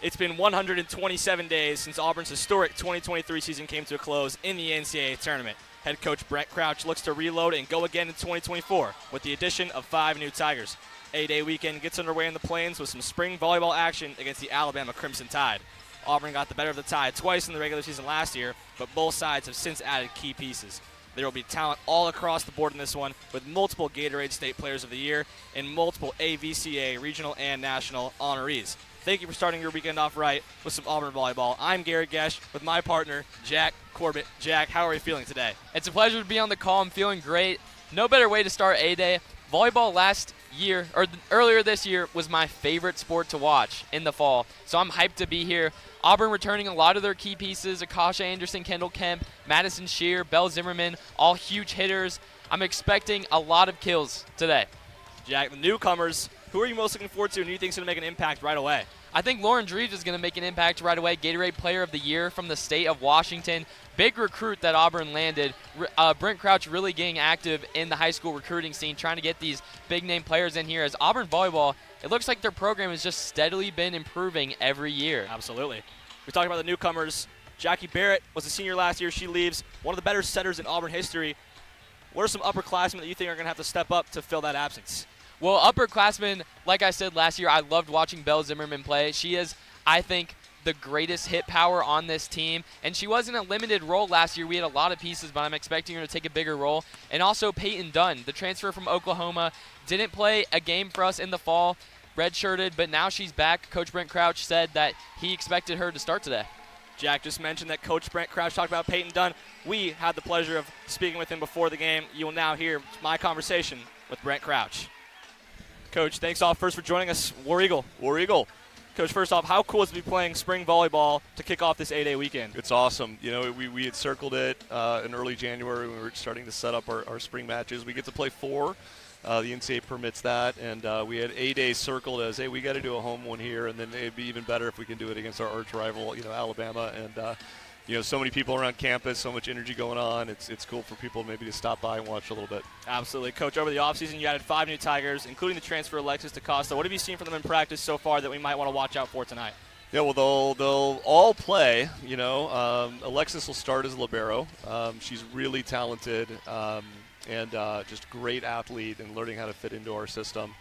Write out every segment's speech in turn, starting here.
It's been 127 days since Auburn's historic 2023 season came to a close in the NCAA tournament. Head coach Brent Crouch looks to reload and go again in 2024 with the addition of 5 new Tigers. A-Day weekend gets underway in the Plains with some spring volleyball action against the Alabama Crimson Tide. Auburn got the better of the Tide twice in the regular season last year, but both sides have since added key pieces. There will be talent all across the board in this one, with multiple Gatorade State Players of the Year and multiple AVCA regional and national honorees. Thank you for starting your weekend off right with some Auburn volleyball. I'm Garrett Gesh with my partner, Jack Corbett. Jack, how are you feeling today? It's a pleasure to be on the call. I'm feeling great. No better way to start A-Day. Volleyball earlier this year was my favorite sport to watch in the fall, so I'm hyped to be here. Auburn returning a lot of their key pieces: Akasha Anderson, Kendall Kemp, Madison Shear, Belle Zimmerman, all huge hitters. I'm expecting a lot of kills today. Jack, the newcomers, who are you most looking forward to and who do you think is going to make an impact right away? I think Lauren Dreves is going to make an impact right away. Gatorade Player of the Year from the state of Washington. Big recruit that Auburn landed. Brent Crouch really getting active in the high school recruiting scene, trying to get these big-name players in here. As Auburn volleyball, it looks like their program has just steadily been improving every year. Absolutely. We talked about the newcomers. Jackie Barrett was a senior last year. She leaves, one of the better setters in Auburn history. What are some upperclassmen that you think are going to have to step up to fill that absence? Well, upperclassmen, like I said last year, I loved watching Belle Zimmerman play. She is, I think, the greatest hit power on this team, and she was in a limited role last year. We had a lot of pieces, but I'm expecting her to take a bigger role. And also Peyton Dunn, the transfer from Oklahoma, didn't play a game for us in the fall, redshirted, but now she's back. Coach Brent Crouch said that he expected her to start today. Jack just mentioned that Coach Brent Crouch talked about Peyton Dunn. We had the pleasure of speaking with him before the game. You will now hear my conversation with Brent Crouch. Coach, thanks all first for joining us. War Eagle. War Eagle. Coach, first off, how cool is it to be playing spring volleyball to kick off this A-Day weekend? It's awesome. You know, we had circled it in early January when we were starting to set up our spring matches. We get to play 4. The NCAA permits that, and we had A-Day circled as, hey, we got to do a home one here, and then it'd be even better if we can do it against our arch rival, Alabama. And so many people around campus, so much energy going on. It's cool for people maybe to stop by and watch a little bit. Absolutely. Coach, over the offseason, you added 5 new Tigers, including the transfer Alexis DaCosta. What have you seen from them in practice so far that we might want to watch out for tonight? Yeah, well, they'll all play. Alexis will start as libero. She's really talented and just great athlete and learning how to fit into our system.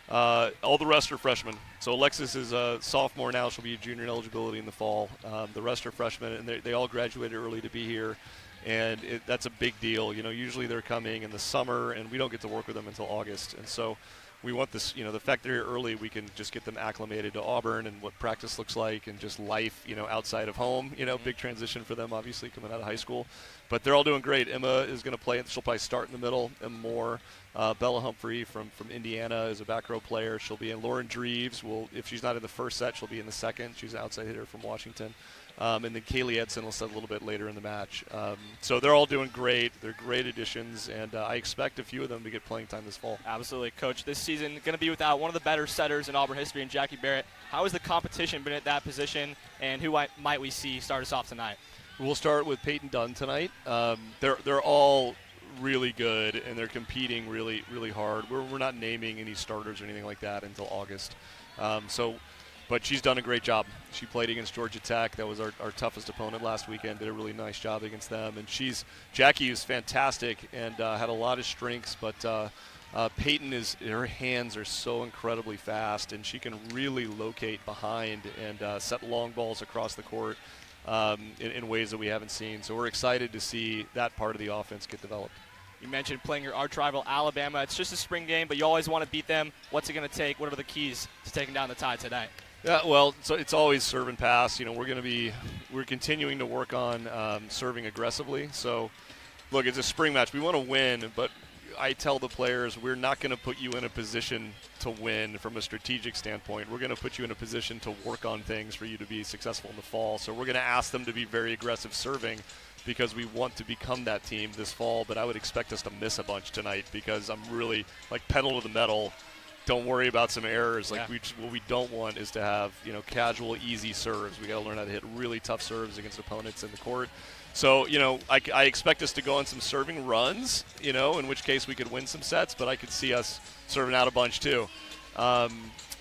All the rest are freshmen. So Alexis is a sophomore now. She'll be a junior in eligibility in the fall. The rest are freshmen, and they all graduated early to be here. And that's a big deal. Usually they're coming in the summer, and we don't get to work with them until August. And so we want this, the fact they're here early, we can just get them acclimated to Auburn and what practice looks like and just life, outside of home. Big transition for them, obviously, coming out of high school. But they're all doing great. Emma is going to play. She'll probably start in the middle. Emma Moore. Bella Humphrey from Indiana is a back row player. She'll be in. Lauren Dreves if she's not in the first set, she'll be in the second. She's an outside hitter from Washington. And then Kaylee Edson will set a little bit later in the match. So they're all doing great. They're great additions, and I expect a few of them to get playing time this fall. Absolutely. Coach, this season going to be without one of the better setters in Auburn history, in Jackie Barrett. How has the competition been at that position, and who might we see start us off tonight? We'll start with Peyton Dunn tonight. They're all really good, and they're competing really, really hard. We're not naming any starters or anything like that until August. But she's done a great job. She played against Georgia Tech. That was our toughest opponent last weekend. Did a really nice job against them. And Jackie is fantastic and had a lot of strengths, but Peyton her hands are so incredibly fast, and she can really locate behind and set long balls across the court in ways that we haven't seen. So we're excited to see that part of the offense get developed. You mentioned playing your arch rival, Alabama. It's just a spring game, but you always want to beat them. What's it going to take? What are the keys to taking down the Tide tonight? Yeah, well, so it's always serve and pass. We're continuing to work on serving aggressively. So, look, it's a spring match. We want to win, but I tell the players we're not going to put you in a position to win from a strategic standpoint. We're going to put you in a position to work on things for you to be successful in the fall. So we're going to ask them to be very aggressive serving because we want to become that team this fall. But I would expect us to miss a bunch tonight because I'm really pedal to the metal. Don't worry about some errors. What we don't want is to have casual, easy serves. We got to learn how to hit really tough serves against opponents in the court. So I expect us to go on some serving runs. In which case we could win some sets, but I could see us serving out a bunch too.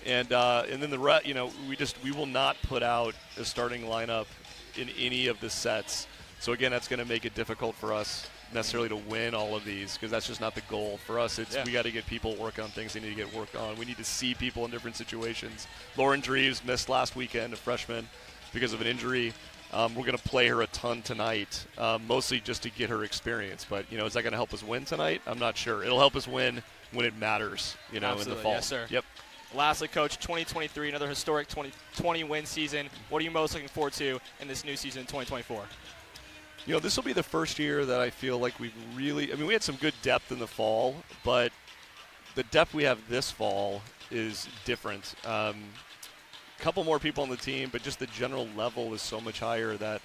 And then we will not put out a starting lineup in any of the sets. So again, that's going to make it difficult for us necessarily to win all of these, because that's just not the goal. For us, it's we got to get people working on things they need to get worked on. We need to see people in different situations. Lauren Dreves missed last weekend, a freshman, because of an injury. We're going to play her a ton tonight, mostly just to get her experience. But, is that going to help us win tonight? I'm not sure. It'll help us win when it matters, in the fall. Yes, sir. Yep. Lastly, Coach, 2023, another historic 20 win season. What are you most looking forward to in this new season in 2024? This will be the first year that I feel like we had some good depth in the fall, but the depth we have this fall is different. Couple more people on the team, but just the general level is so much higher that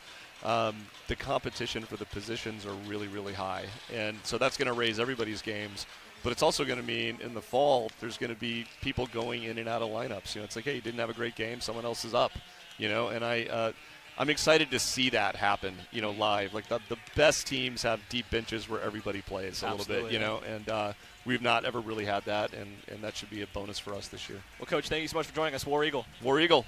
the competition for the positions are really, really high. And so that's going to raise everybody's games. But it's also going to mean in the fall there's going to be people going in and out of lineups. It's like, hey, you didn't have a great game, someone else is up. And I'm excited to see that happen, live. Like the best teams have deep benches where everybody plays a little bit, and we've not ever really had that, and that should be a bonus for us this year. Well, Coach, thank you so much for joining us. War Eagle. War Eagle.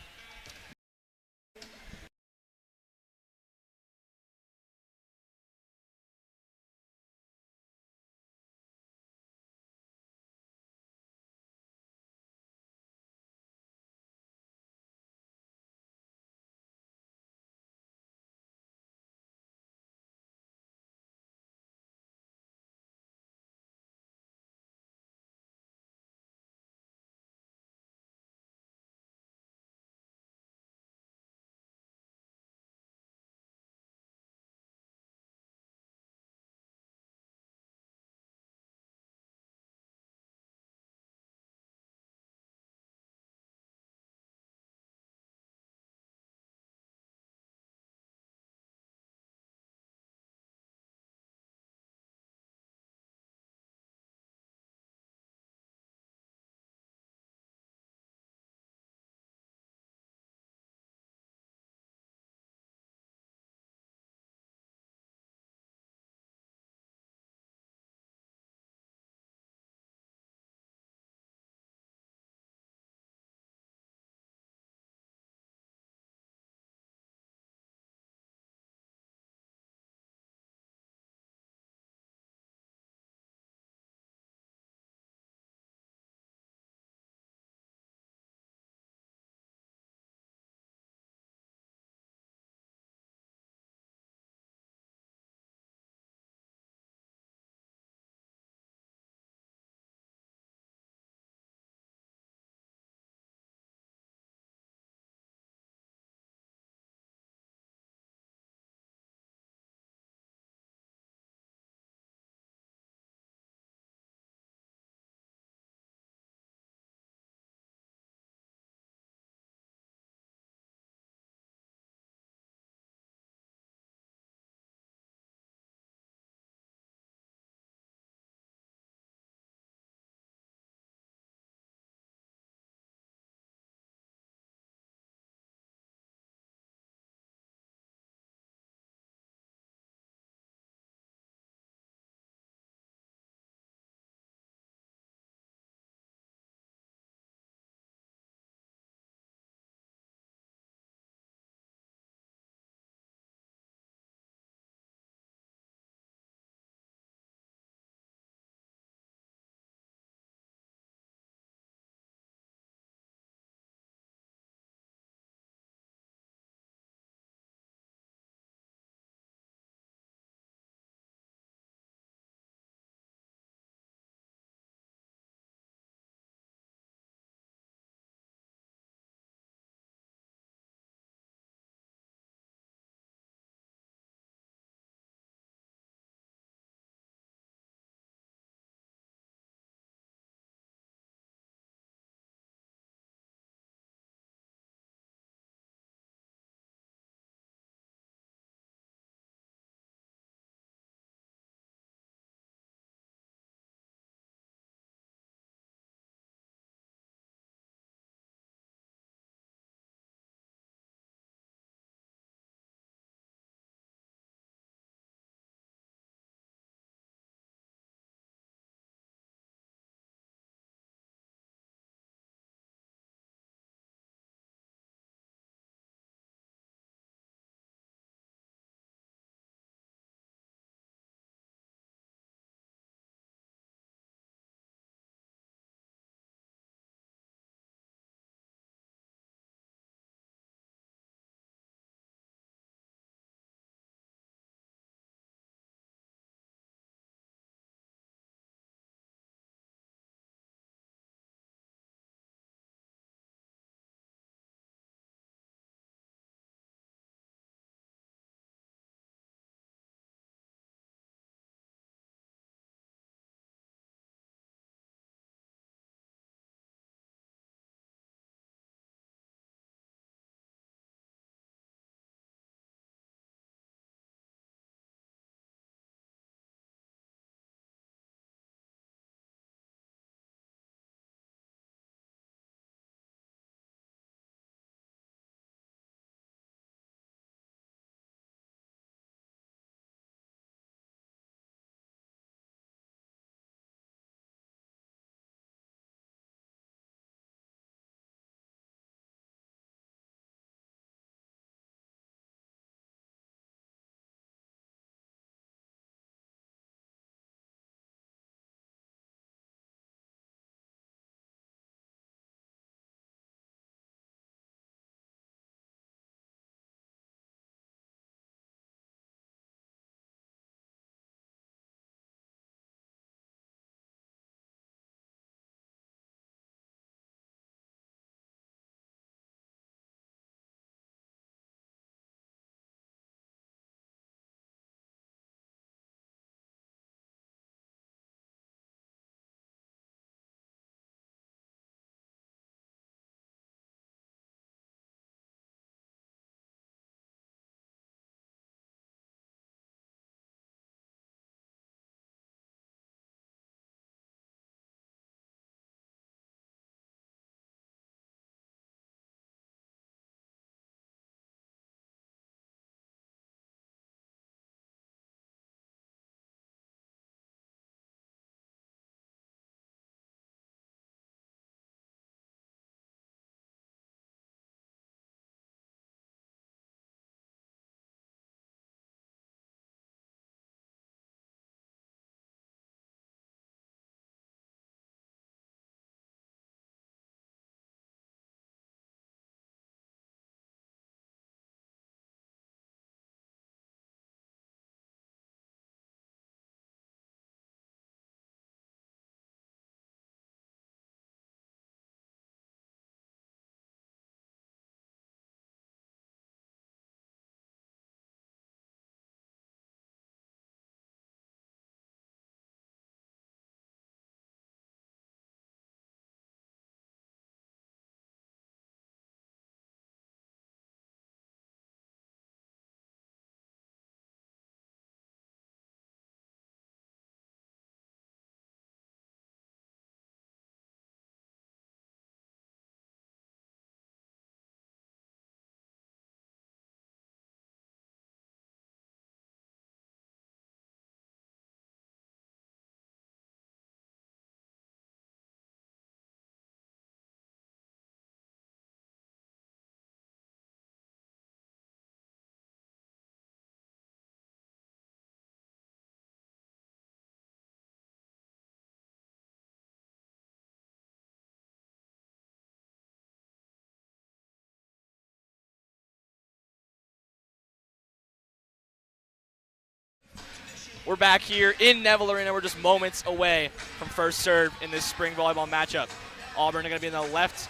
We're back here in Neville Arena. We're just moments away from first serve in this spring volleyball matchup. Auburn are going to be in the left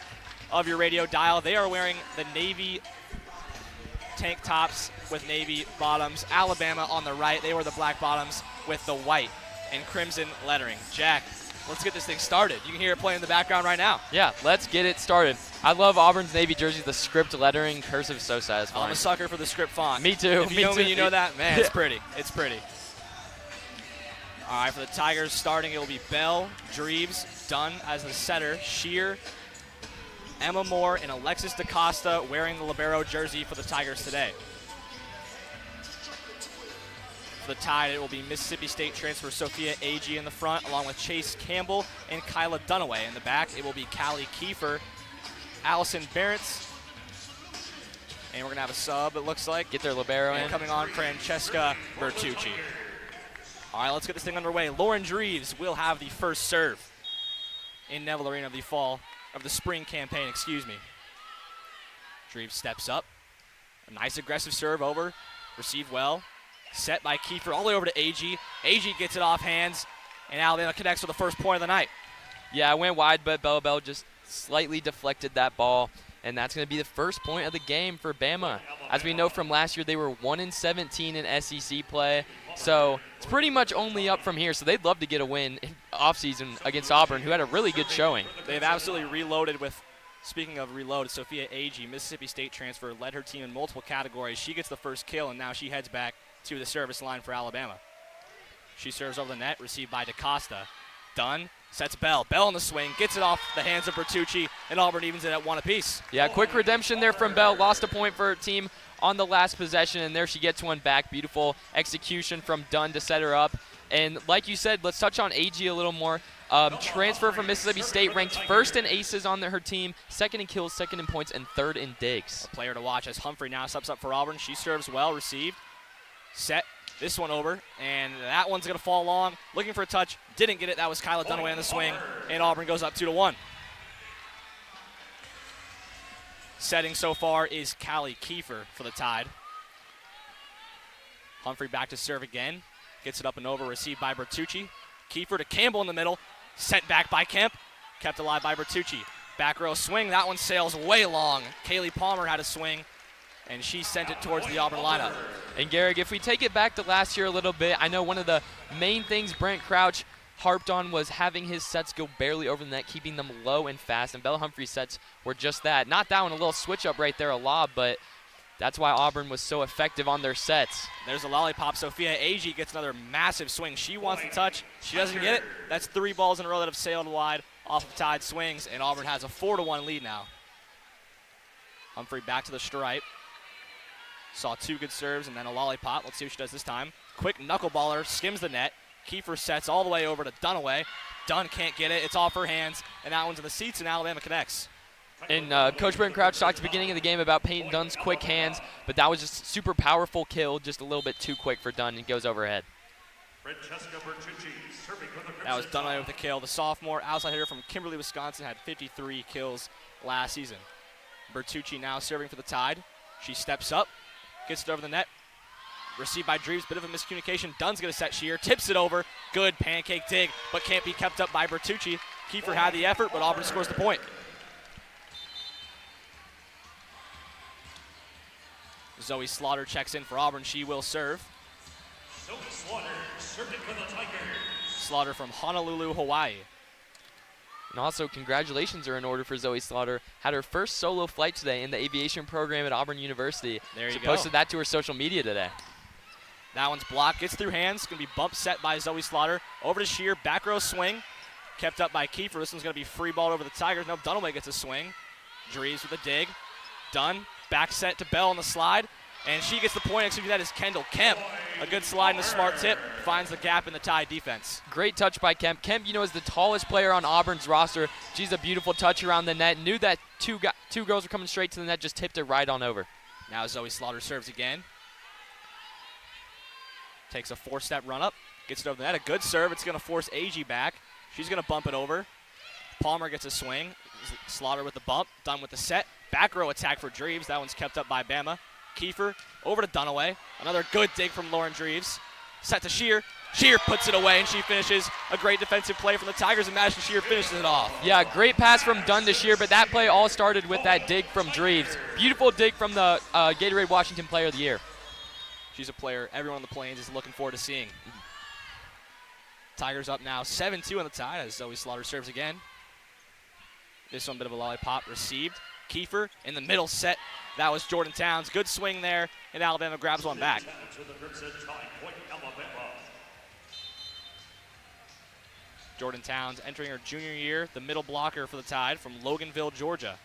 of your radio dial. They are wearing the navy tank tops with navy bottoms. Alabama on the right. They wear the black bottoms with the white and crimson lettering. Jack, let's get this thing started. You can hear it playing in the background right now. Yeah, let's get it started. I love Auburn's navy jersey. The script lettering, cursive is so satisfying. I'm a sucker for the script font. Me too. If you know me, you know that. Man, it's pretty. It's pretty. All right, for the Tigers starting, it will be Bell, Dreves, Dunn as the setter, Shear, Emma Moore, and Alexis DaCosta wearing the libero jersey for the Tigers today. For the Tide, it will be Mississippi State transfer Sophia Agee in the front, along with Chase Campbell and Kyla Dunaway. In the back, it will be Callie Kiefer, Allison Barretts, and we're going to have a sub, it looks like. Get their libero in. Coming on, Francesca Bertucci. All right, let's get this thing underway. Lauren Dreves will have the first serve in Neville Arena of the spring campaign, excuse me. Dreves steps up. A nice aggressive serve over. Received well. Set by Kiefer all the way over to Agee. Agee gets it off hands, and Alabama connects for the first point of the night. Yeah, I went wide, but Bella Bell just slightly deflected that ball, and that's going to be the first point of the game for Bama. As we know from last year, they were 1-17 in SEC play, so it's pretty much only up from here. So they'd love to get a win in offseason against Auburn, who had a really good showing. They've absolutely reloaded with, speaking of reload, Sophia Agee, Mississippi State transfer, led her team in multiple categories. She gets the first kill, and now she heads back to the service line for Alabama. She serves over the net, received by DaCosta. Dunn sets Bell. Bell on the swing, gets it off the hands of Bertucci, and Auburn evens it at one apiece. Yeah, quick redemption there from Bell. Lost a point for her team on the last possession, and there she gets one back. Beautiful execution from Dunn to set her up. And like you said, let's touch on Agee a little more. Transfer from Mississippi State, ranked first in aces on her team, second in kills, second in points, and third in digs. A player to watch as Humphrey now steps up for Auburn. She serves well, received, set this one over, and that one's going to fall long. Looking for a touch, didn't get it. That was Kyla Dunaway on the swing, and Auburn goes up 2-1. Setting so far is Callie Kiefer for the Tide. Humphrey back to serve again. Gets it up and over, received by Bertucci. Kiefer to Campbell in the middle. Sent back by Kemp. Kept alive by Bertucci. Back row swing. That one sails way long. Kaylee Palmer had a swing, and she sent it towards the Auburn lineup. And Garrick, if we take it back to last year a little bit, I know one of the main things Brent Crouch harped on was having his sets go barely over the net, keeping them low and fast, and Bella Humphrey's sets were just that. Not that one, a little switch up right there, a lob, but that's why Auburn was so effective on their sets. There's a lollipop. Sophia Agee gets another massive swing. She wants to touch. She doesn't get it. That's 3 balls in a row that have sailed wide off of Tide swings, and Auburn has a 4-1 lead now. Humphrey back to the stripe. Saw 2 good serves and then a lollipop. Let's see what she does this time. Quick knuckleballer, skims the net. Kiefer sets all the way over to Dunaway. Dunn can't get it. It's off her hands, and that one's in the seats, and Alabama connects. And Coach Brent Crouch talked at the beginning of the game about Peyton Dunn's quick hands, but that was just a super powerful kill, just a little bit too quick for Dunn, and goes overhead. That was Dunaway with the kill. The sophomore outside hitter from Kimberly, Wisconsin, had 53 kills last season. Bertucci now serving for the Tide. She steps up, gets it over the net. Received by Dreves, bit of a miscommunication. Dunn's going to set Shear, tips it over. Good pancake dig, but can't be kept up by Bertucci. Kiefer had the effort, but Auburn scores the point. Zoe Slaughter checks in for Auburn. She will serve. Zoe Slaughter serving for the Tigers. Slaughter from Honolulu, Hawaii. And also, congratulations are in order for Zoe Slaughter. Had her first solo flight today in the aviation program at Auburn University. There you she go. posted that to her social media today. That one's blocked, gets through hands. Going to be bump set by Zoe Slaughter. Over to Shear, back row swing. Kept up by Kiefer. This one's going to be free ball over the Tigers. No, Dunaway gets a swing. Dreves with a dig. Dunn, back set to Bell on the slide. And she gets the point. Executing that is Kendall Kemp. A good slide and a smart tip. Finds the gap in the Tide defense. Great touch by Kemp. Kemp, you know, is the tallest player on Auburn's roster. She's a beautiful touch around the net. Knew that two girls were coming straight to the net, just tipped it right on over. Now Zoe Slaughter serves again. Takes a 4-step run up. Gets it over the net. A good serve. It's going to force Agee back. She's going to bump it over. Palmer gets a swing. Slaughter with the bump. Dunn with the set. Back row attack for Dreves. That one's kept up by Bama. Kiefer over to Dunaway. Another good dig from Lauren Dreves. Set to Shear. Shear puts it away, and she finishes a great defensive play from the Tigers, and Madison Shear finishes it off. Yeah, great pass from Dunn to Shear, but that play all started with that dig from Dreves. Beautiful dig from the Gatorade Washington Player of the Year. She's a player everyone on the Plains is looking forward to seeing. Tigers up now 7-2 on the tie as Zoe Slaughter serves again. This one, bit of a lollipop received. Kiefer in the middle set. That was Jordan Towns. Good swing there, and Alabama grabs one back. Jordan Towns entering her junior year, the middle blocker for the Tide from Loganville, Georgia.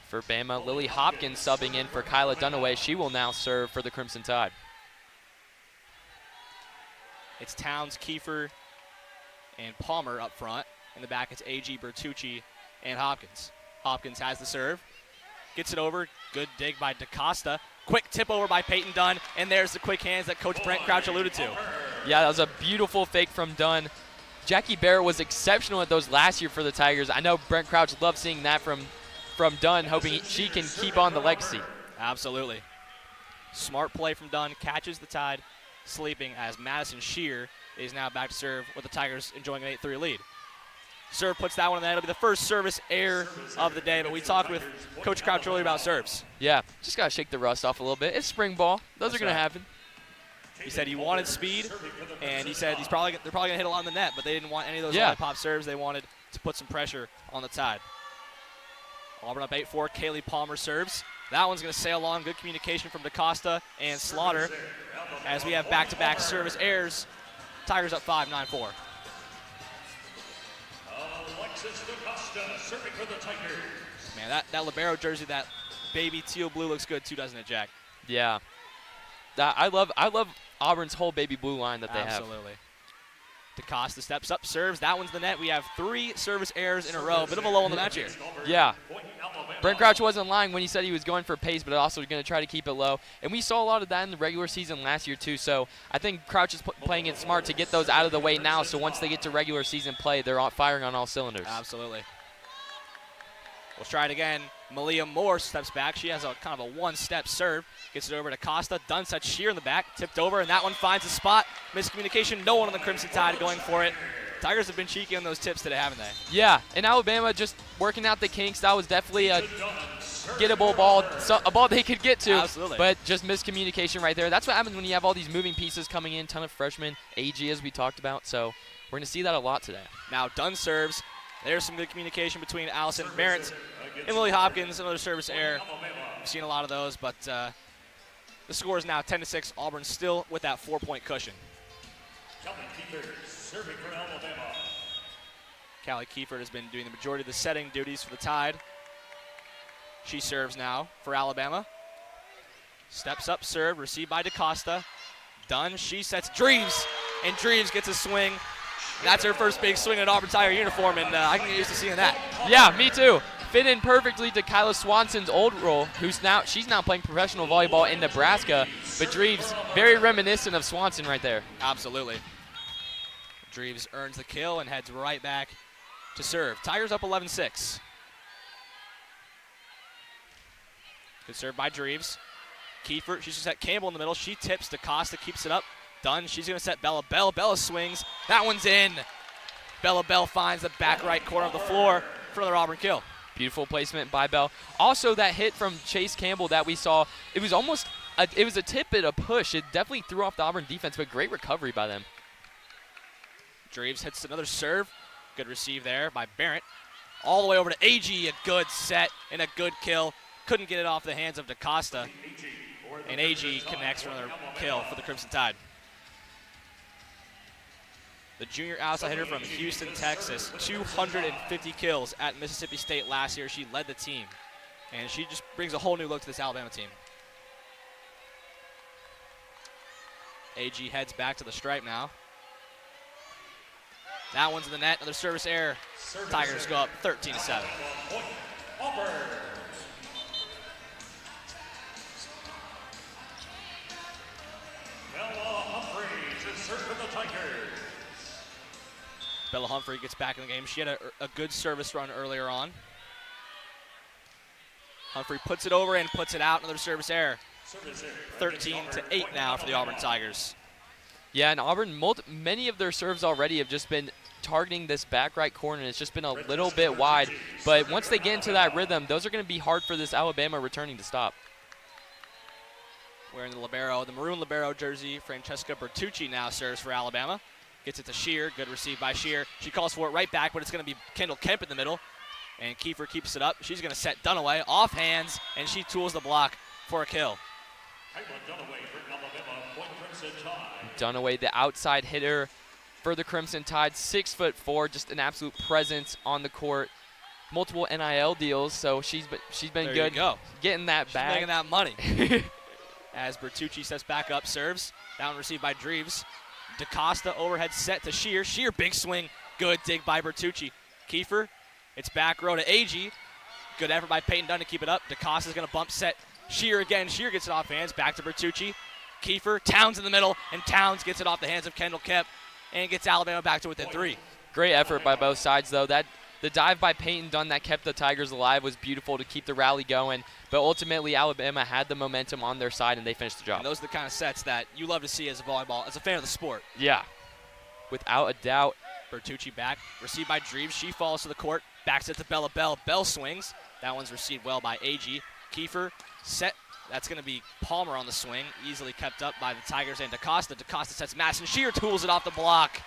For Bama, Lily Hopkins subbing in for Kyla Dunaway. She will now serve for the Crimson Tide. It's Towns, Kiefer, and Palmer up front. In the back, it's A.G., Bertucci, and Hopkins. Hopkins has the serve. Gets it over. Good dig by DaCosta. Quick tip over by Peyton Dunn. And there's the quick hands that Coach Brent Crouch alluded to. Yeah, that was a beautiful fake from Dunn. Jackie Barrett was exceptional at those last year for the Tigers. I know Brent Crouch loved seeing that from Dunn, hoping she can keep on the legacy. Absolutely. Smart play from Dunn. Catches the Tide sleeping as Madison Shear is now back to serve with the Tigers enjoying an 8-3 lead. Serve puts that one in the net. It'll be the first service error of the day, but we talked with Coach Crouch earlier about serves. Yeah, just got to shake the rust off a little bit. It's spring ball. Those That's are going right. to happen. He said he wanted speed, and he said they're probably going to hit a lot in the net, but they didn't want any of those lollipop serves. They wanted to put some pressure on the Tide. Auburn up 8-4. Kaylee Palmer serves. That one's going to sail along. Good communication from DaCosta and Slaughter as we have back-to-back service errors. Tigers up 5-9-4. Alexis DaCosta serving for the Tigers. Man, that libero jersey, that baby teal blue looks good too, doesn't it, Jack? Yeah. I love Auburn's whole baby blue line that they have. Absolutely. DaCosta steps up, serves. That one's the net. We have 3 service errors in a row. Bit of a low in the match here. Yeah. Brent Crouch wasn't lying when he said he was going for pace, but also going to try to keep it low. And we saw a lot of that in the regular season last year, too. So I think Crouch is playing it smart to get those out of the way now, so once they get to regular season play, they're firing on all cylinders. Absolutely. We'll try it again. Malia Moore steps back. She has a kind of a one-step serve. Gets it over to Costa. Dunn sets Shear in the back. Tipped over, and that one finds a spot. Miscommunication. No one on the Crimson Tide going for it. Tigers have been cheeky on those tips today, haven't they? Yeah, and Alabama just working out the kinks. That was definitely a gettable ball, a ball they could get to. Absolutely. But just miscommunication right there. That's what happens when you have all these moving pieces coming in, ton of freshmen, AG as we talked about. So we're going to see that a lot today. Now Dunn serves. There's some good communication between Allison Barrett and Lily Hopkins. Another service error. We've seen a lot of those, but the score is now 10-6. Auburn still with that 4-point cushion. Kelly Kiefer serving for Alabama. Callie Kiefer has been doing the majority of the setting duties for the Tide. She serves now for Alabama. Steps up, serve, received by DaCosta. Dunn, she sets Dreves, and Dreves gets a swing. That's her first big swing in an Auburn Tiger uniform, and I can get used to seeing that. Yeah, me too. Fit in perfectly to Kyla Swanson's old role, she's now playing professional volleyball in Nebraska. But Dreves, very reminiscent of Swanson right there. Absolutely. Dreves earns the kill and heads right back to serve. Tigers up 11-6. Good serve by Dreves. Kiefer, she's just set Campbell in the middle. She tips. DaCosta keeps it up. Dunn, she's going to set Bella Bell. Bella swings. That one's in. Bella Bell finds the back right corner of the floor for another Auburn kill. Beautiful placement by Bell. Also, that hit from Chase Campbell that we saw, it was almost it was a tip and a push. It definitely threw off the Auburn defense, but great recovery by them. Dreves hits another serve. Good receive there by Barrett. All the way over to AG. A good set and a good kill. Couldn't get it off the hands of DaCosta. And AG connects for another kill for the Crimson Tide. The junior outside hitter from Houston, Texas. 250 kills at Mississippi State last year. She led the team. And she just brings a whole new look to this Alabama team. AG heads back to the stripe now. That one's in the net. Another service error. Tigers go up 13-7. Auburn. Bella Humphrey to serve for the Tigers. Bella Humphrey gets back in the game. She had a good service run earlier on. Humphrey puts it over and puts it out. Another service error. 13-8 now for the Auburn Tigers. Yeah, and Auburn, many of their serves already have just been targeting this back right corner, and it's just been a little bit wide. But once they get into that rhythm, those are going to be hard for this Alabama returning to stop. Wearing the maroon libero jersey, Francesca Bertucci now serves for Alabama. Gets it to Shear. Good receive by Shear. She calls for it right back, but it's going to be Kendall Kemp in the middle. And Kiefer keeps it up. She's going to set Dunaway off hands, and she tools the block for a kill. Dunaway, the outside hitter for the Crimson Tide, 6'4", just an absolute presence on the court. Multiple NIL deals, so she's been There good you go. getting that She's bag. making that money. As Bertucci steps back up, serves. Down received by Dreves. DaCosta overhead set to Shear. Shear, big swing. Good dig by Bertucci. Kiefer, it's back row to Agee. Good effort by Peyton Dunn to keep it up. DaCosta's going to bump set. Shear again. Shear gets it off hands. Back to Bertucci. Kiefer, Towns in the middle, and Towns gets it off the hands of Kendall Kemp and gets Alabama back to within 3. Great effort by both sides, though. The dive by Peyton Dunn that kept the Tigers alive was beautiful to keep the rally going. But ultimately, Alabama had the momentum on their side, and they finished the job. And those are the kind of sets that you love to see as a volleyball, as a fan of the sport. Yeah, without a doubt. Bertucci back, received by Dreves. She falls to the court, backs it to Bella Bell. Bell swings. That one's received well by Agee. Kiefer, set. That's going to be Palmer on the swing. Easily kept up by the Tigers and DaCosta. DaCosta sets Madison. Shear tools it off the block.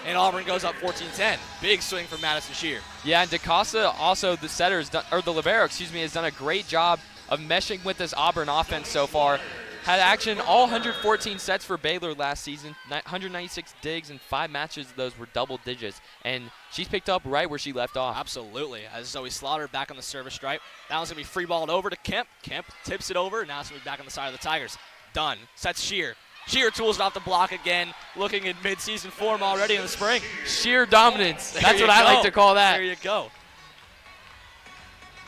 And Auburn goes up 14-10. Big swing from Madison Shear. Yeah, and DaCosta, also the the libero, has done a great job of meshing with this Auburn offense so far. Had action all 114 sets for Baylor last season, 196 digs, and 5 matches of those were double digits. And she's picked up right where she left off. Absolutely. As Zoe Slaughter back on the service stripe. That one's going to be free balled over to Kemp. Kemp tips it over. Now it's going to be back on the side of the Tigers. Dunn sets Shear. Shear tools it off the block again, looking in midseason form already in the spring. Sheer dominance. There That's you what I go. like to call that. There you go.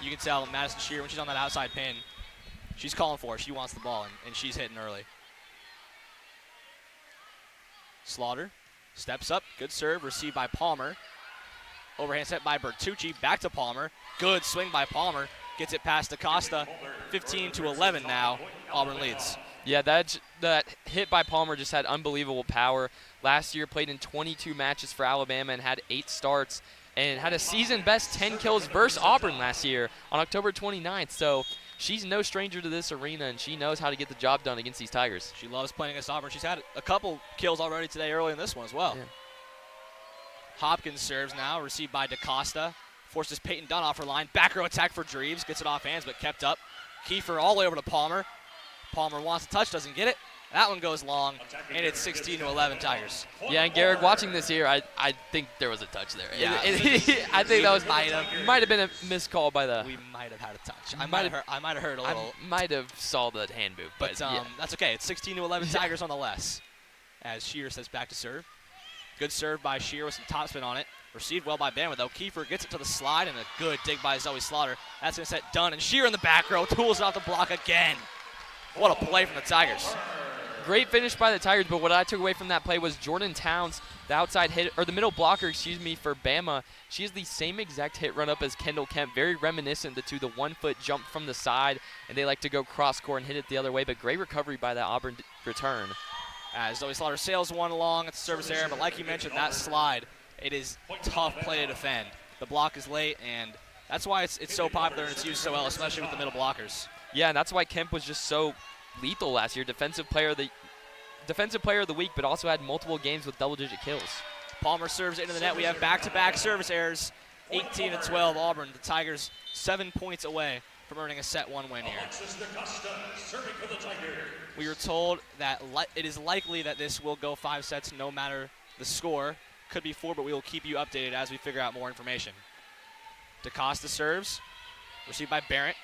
You can tell Madison Shear, when she's on that outside pin, she's calling for it. She wants the ball, and she's hitting early. Slaughter steps up. Good serve. Received by Palmer. Overhand set by Bertucci. Back to Palmer. Good swing by Palmer. Gets it past DaCosta. 15-11 now. Auburn leads. Yeah, that hit by Palmer just had unbelievable power. Last year played in 22 matches for Alabama and had 8 starts and had a season-best 10 kills versus Auburn last year on October 29th. So she's no stranger to this arena, and she knows how to get the job done against these Tigers. She loves playing against Auburn. She's had a couple kills already today early in this one as well. Yeah. Hopkins serves now, received by DaCosta. Forces Peyton Dunn off her line. Back row attack for Dreves. Gets it off hands, but kept up. Kiefer all the way over to Palmer. Palmer wants a touch, doesn't get it. That one goes long, and it's 16-11 Tigers. Yeah, and Garrick, watching this here, I think there was a touch there. Yeah. I think that was might have been a missed call by the. We might have had a touch. I might have heard a little. I might have saw the hand move, but yeah. That's okay. It's 16-11 Tigers on the less. As Shear sets back to serve. Good serve by Shear with some topspin on it. Received well by Bama, though. Kiefer gets it to the slide, and a good dig by Zoe Slaughter. That's going to set Dunn, and Shear in the back row tools it off the block again. What a play from the Tigers. Great finish by the Tigers, but what I took away from that play was Jordan Towns, the outside hit, or the middle blocker, for Bama. She has the same exact hit run up as Kendall Kemp, very reminiscent to the 1-foot jump from the side, and they like to go cross court and hit it the other way, but great recovery by that Auburn return. As Zoe Slaughter sails one along at the service area, but like you mentioned, that slide, it is tough play to defend. The block is late, and that's why it's so popular and it's used so well, especially with the middle blockers. Yeah, and that's why Kemp was just so lethal last year. Defensive player of the week, but also had multiple games with double-digit kills. Palmer serves into the net. We have back-to-back service errors, 18-12 Auburn. The Tigers 7 points away from earning a set 1 win here. We were told that it is likely that this will go 5 sets no matter the score. Could be 4, but we will keep you updated as we figure out more information. DaCosta serves, received by Barrett.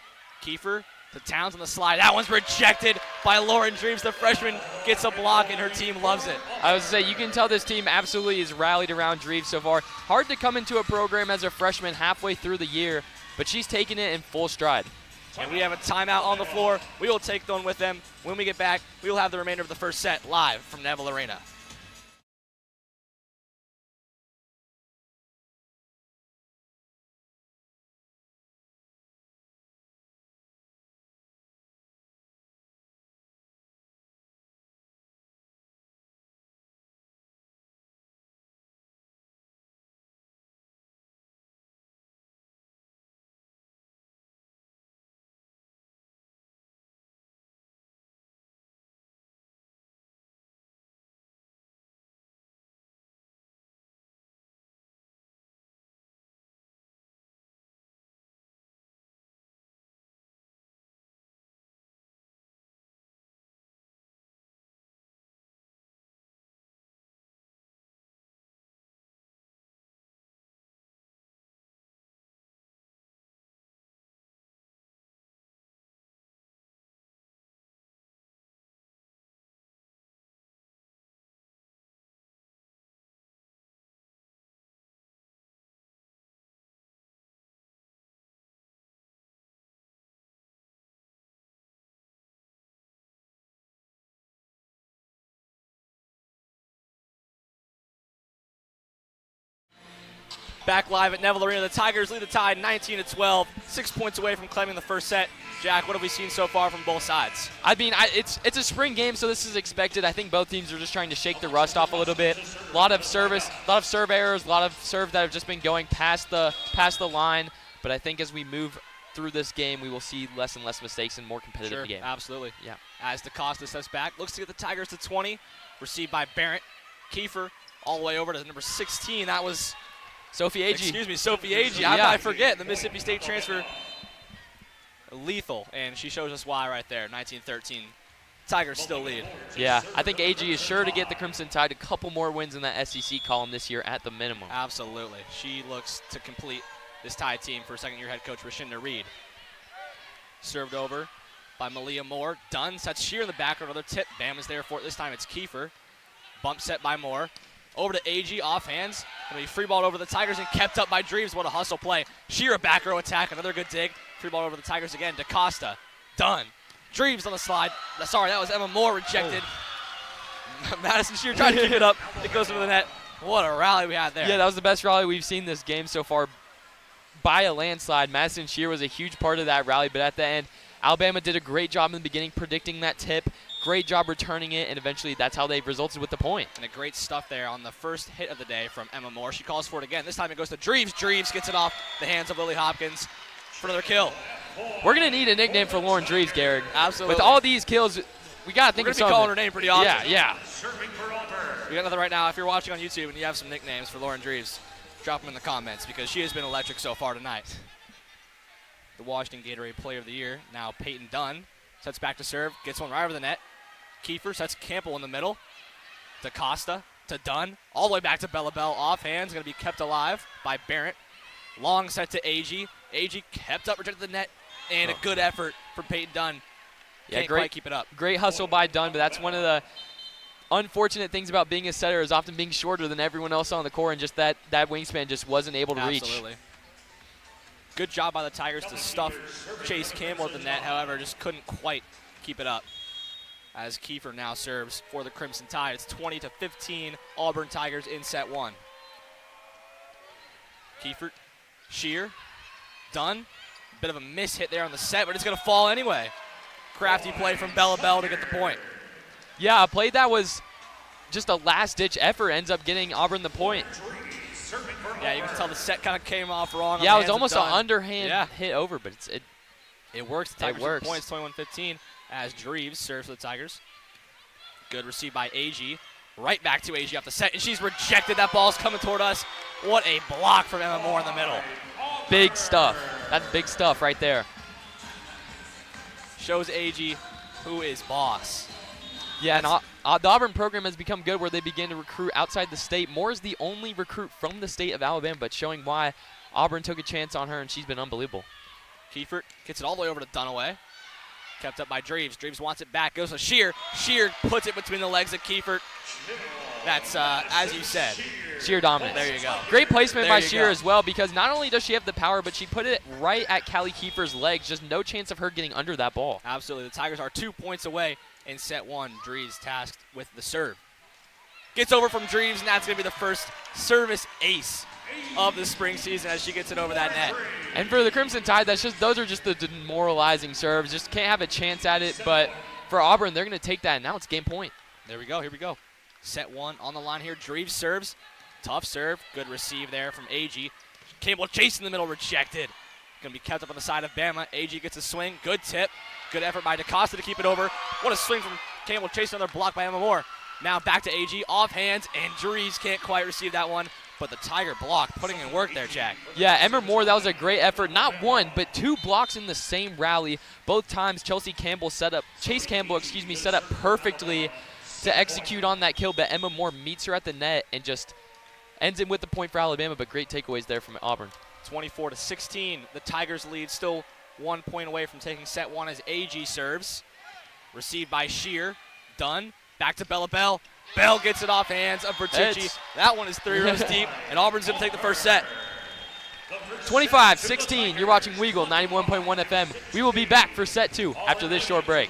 Kiefer to Towns on the slide. That one's rejected by Lauren Dreves. The freshman gets a block, and her team loves it. I was going to say, you can tell this team absolutely is rallied around Dreves so far. Hard to come into a program as a freshman halfway through the year, but she's taking it in full stride. And we have a timeout on the floor. We will take one with them. When we get back, we will have the remainder of the first set live from Neville Arena. Back live at Neville Arena, the Tigers lead the Tide 19-12, 6 points away from claiming the first set. Jack, what have we seen so far from both sides? I mean, it's a spring game, so this is expected. I think both teams are just trying to shake the rust off a little bit. A lot of serve errors, a lot of serve that have just been going past the line. But I think as we move through this game, we will see less and less mistakes and more competitive game. Absolutely. Yeah. As DaCosta steps back, looks to get the Tigers to 20. Received by Barrett. Kiefer all the way over to number 16. That was Sophie Agee. Excuse me, Sophie Agee. Yeah. I forget the Mississippi State transfer. Lethal, and she shows us why right there. 19-13. Tigers still lead. Yeah, I think Agee is sure to get the Crimson Tide a couple more wins in that SEC column this year at the minimum. Absolutely. She looks to complete this Tide team for second-year head coach Rashinda Reed. Served over by Malia Moore. Dunn sets Shear in the back. Another tip. Bam is there for it. This time it's Kiefer. Bump set by Moore. Over to Agee, off hands. Going to be free ball over the Tigers and kept up by Dreves. What a hustle play. Shear a back row attack. Another good dig. Free ball over the Tigers again. DaCosta. Dunn. Dreves on the slide. Sorry, that was Emma Moore rejected. Madison Shear trying to keep it up. It goes into the net. What a rally we had there. Yeah, that was the best rally we've seen this game so far by a landslide. Madison Shear was a huge part of that rally, but at the end, Alabama did a great job in the beginning predicting that tip. Great job returning it, and eventually that's how they resulted with the point. And a great stuff there on the first hit of the day from Emma Moore. She calls for it again. This time it goes to Dreves. Dreves gets it off the hands of Lily Hopkins for another kill. We're going to need a nickname for Lauren Dreves, Garrick. Absolutely. With all these kills, we got to think We're of going to be something. calling her name pretty often. Yeah. We got another right now. If you're watching on YouTube and you have some nicknames for Lauren Dreves, drop them in the comments because she has been electric so far tonight. The Washington Gatorade Player of the Year, now Peyton Dunn, sets back to serve, gets one right over the net. Kiefer sets Campbell in the middle. DaCosta to Dunn, all the way back to Bella Bell. Off hands, going to be kept alive by Barrett. Long set to Agee. Agee kept up, rejected the net, and a good effort from Peyton Dunn. Yeah, Can't quite keep it up. Great hustle by Dunn, but that's one of the unfortunate things about being a setter is often being shorter than everyone else on the court, and just that wingspan just wasn't able to reach. Absolutely. Good job by the Tigers to stuff Chase Campbell at the net, however, just couldn't quite keep it up. As Kiefer now serves for the Crimson Tide. It's 20-15, Auburn Tigers in set one. Kiefer, Shear, Dunn. Bit of a miss hit there on the set, but it's going to fall anyway. Crafty play from Bella Bell to get the point. Yeah, a play that was just a last-ditch effort ends up getting Auburn the point. Yeah, you can tell the set kind of came off wrong. Yeah, it was almost an underhand hit over, but it works. The Tigers works. Points 21-15 as Dreves serves for the Tigers. Good receive by Agee. Right back to Agee off the set, and she's rejected. That ball's coming toward us. What a block from Emma Moore in the middle. Big stuff. That's big stuff right there. Shows Agee who is boss. Yeah, and the Auburn program has become good where they begin to recruit outside the state. Moore is the only recruit from the state of Alabama, but showing why Auburn took a chance on her, and she's been unbelievable. Kiefer gets it all the way over to Dunaway. Kept up by Dreves. Dreves wants it back. Goes to Shear. Shear puts it between the legs of Kiefer. That's, as you said. Sheer dominance. There you go. Great placement There by you Shear go. as well, because not only does she have the power, but she put it right at Callie Kiefer's legs. Just no chance of her getting under that ball. Absolutely. The Tigers are 2 points away in set one. Dreves tasked with the serve. Gets over from Dreves, and that's going to be the first service ace of the spring season as she gets it over that net. And for the Crimson Tide, those are just the demoralizing serves. Just can't have a chance at it. But for Auburn, they're going to take that, and now it's game point. There we go. Here we go. Set one on the line here. Dreves serves. Tough serve. Good receive there from Agee. Campbell chasing the middle, rejected. Going to be kept up on the side of Bama. Agee gets a swing. Good tip. Good effort by DaCosta to keep it over. What a swing from Campbell, chasing another block by Emma Moore. Now back to Agee, off hands, and Dreves can't quite receive that one. But the Tiger block, putting in work there, Jack. Yeah, Emma Moore, that was a great effort. Not one, but two blocks in the same rally. Both times Chase Campbell set up perfectly to execute on that kill, but Emma Moore meets her at the net and just ends it with the point for Alabama, but great takeaways there from Auburn. 24-16, the Tigers lead, still 1 point away from taking set one as Agee serves. Received by Shear. Dunn, back to Bella Bell. Bell gets it off hands of Bertucci. That one is 3 rows deep, and Auburn's going to take the first set. 25-16, you're watching WEGL 91.1 FM. We will be back for set two after this short break.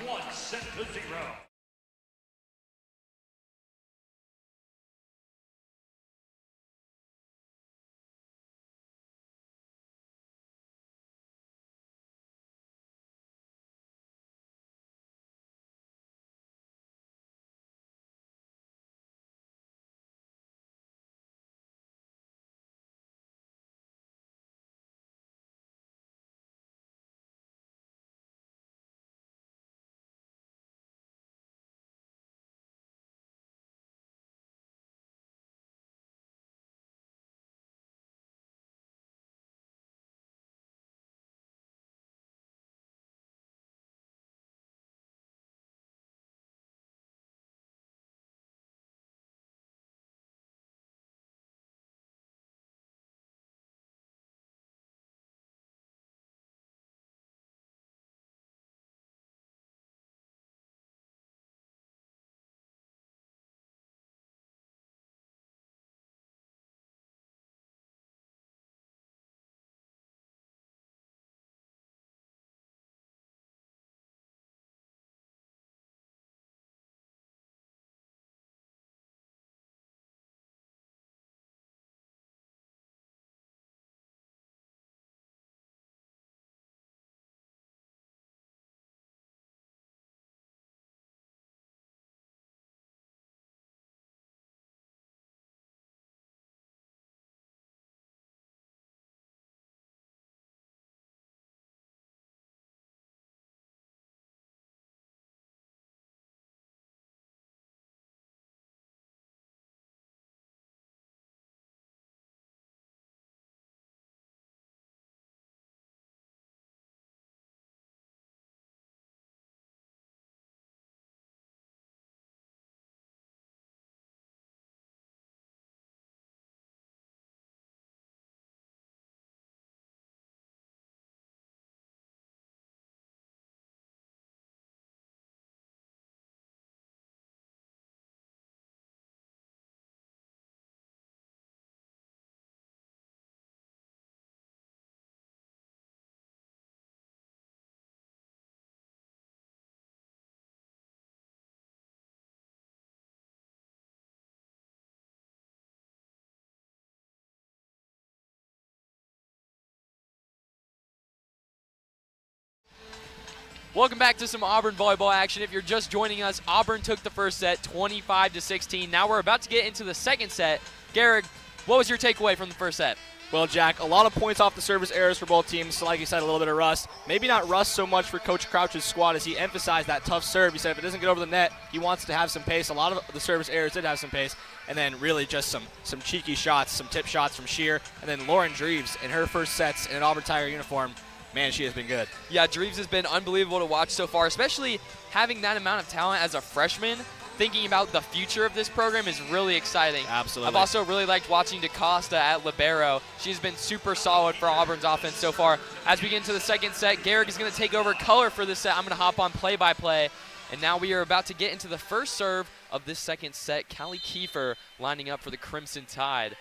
Welcome back to some Auburn volleyball action. If you're just joining us, Auburn took the first set 25-16. Now we're about to get into the second set. Garrick, what was your takeaway from the first set? Well, Jack, a lot of points off the service errors for both teams. So like you said, a little bit of rust. Maybe not rust so much for Coach Crouch's squad as he emphasized that tough serve. He said if it doesn't get over the net, he wants to have some pace. A lot of the service errors did have some pace. And then really just some cheeky shots, some tip shots from Shear. And then Lauren Dreves in her first sets in an Auburn Tiger uniform. Man, she has been good. Yeah, Dreves has been unbelievable to watch so far, especially having that amount of talent as a freshman. Thinking about the future of this program is really exciting. Absolutely. I've also really liked watching DaCosta at libero. She's been super solid for Auburn's offense so far. As we get into the second set, Garrick is going to take over color for this set. I'm going to hop on play-by-play. And now we are about to get into the first serve of this second set. Callie Kiefer lining up for the Crimson Tide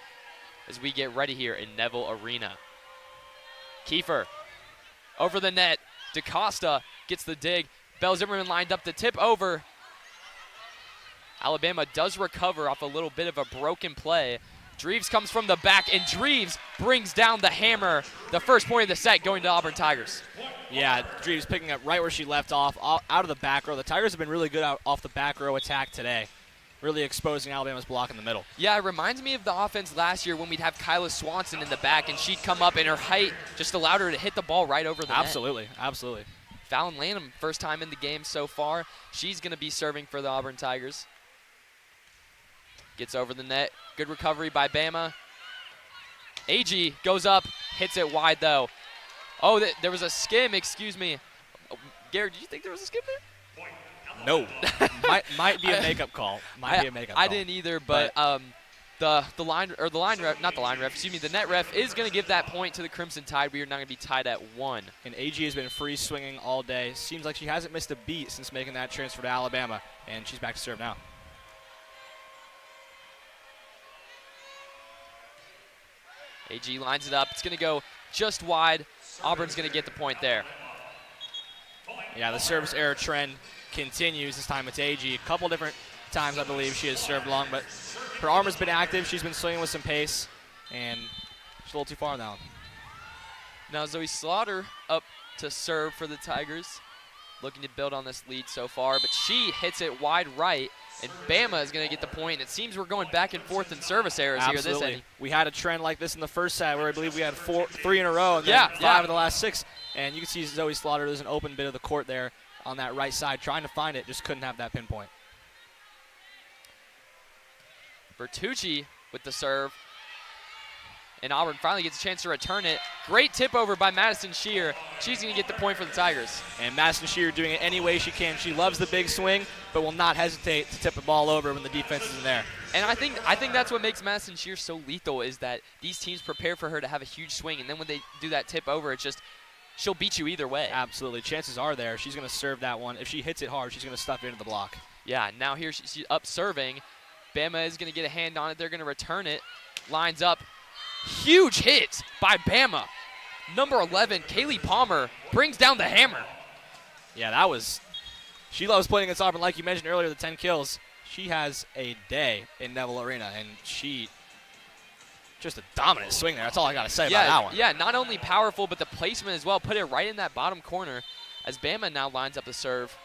as we get ready here in Neville Arena. Kiefer over the net. DaCosta gets the dig. Belle Zimmerman lined up the tip over. Alabama does recover off a little bit of a broken play. Dreves comes from the back, and Dreves brings down the hammer. The first point of the set going to Auburn Tigers. Yeah, Dreves picking up right where she left off, out of the back row. The Tigers have been really good off the back row attack today, really exposing Alabama's block in the middle. Yeah, it reminds me of the offense last year when we'd have Kyla Swanson in the back, and she'd come up, and her height just allowed her to hit the ball right over the net. Absolutely. Fallon Lanham, first time in the game so far. She's going to be serving for the Auburn Tigers. Gets over the net. Good recovery by Bama. AG goes up, hits it wide though. Oh, there was a skim, excuse me. Oh, Garrett, did you think there was a skim there? No. might be a makeup call. I didn't either, but the net ref is going to give that point to the Crimson Tide. We are now going to be tied at 1. And AG has been free swinging all day. Seems like she hasn't missed a beat since making that transfer to Alabama, and she's back to serve now. AG lines it up. It's going to go just wide. Auburn's going to get the point there. Yeah, the service error trend continues. This time it's AG. A couple different times, I believe, she has served long, but her arm has been active. She's been swinging with some pace, and she's a little too far on that one. Now Zoe Slaughter up to serve for the Tigers. Looking to build on this lead so far, but she hits it wide right, and Bama is going to get the point. It seems we're going back and forth in service errors here this inning. We had a trend like this in the first set where I believe we had 3 in a row, and then 5 of the last 6. And you can see Zoe Slaughter, there's an open bit of the court there on that right side, trying to find it, just couldn't have that pinpoint. Bertucci with the serve. And Auburn finally gets a chance to return it. Great tip over by Madison Shear. She's going to get the point for the Tigers. And Madison Shear doing it any way she can. She loves the big swing, but will not hesitate to tip the ball over when the defense isn't there. And I think that's what makes Madison Shear so lethal is that these teams prepare for her to have a huge swing, and then when they do that tip over, it's just she'll beat you either way. Absolutely. Chances are there. She's going to serve that one. If she hits it hard, she's going to stuff it into the block. Yeah, now here she's up serving. Bama is going to get a hand on it. They're going to return it. Lines up. Huge hit by Bama. Number 11, Kaylee Palmer, brings down the hammer. Yeah, she loves playing against Auburn. Like you mentioned earlier, the 10 kills. She has a day in Neville Arena, and she just a dominant swing there. That's all I got to say about that one. Yeah, not only powerful, but the placement as well. Put it right in that bottom corner as Bama now lines up the serve.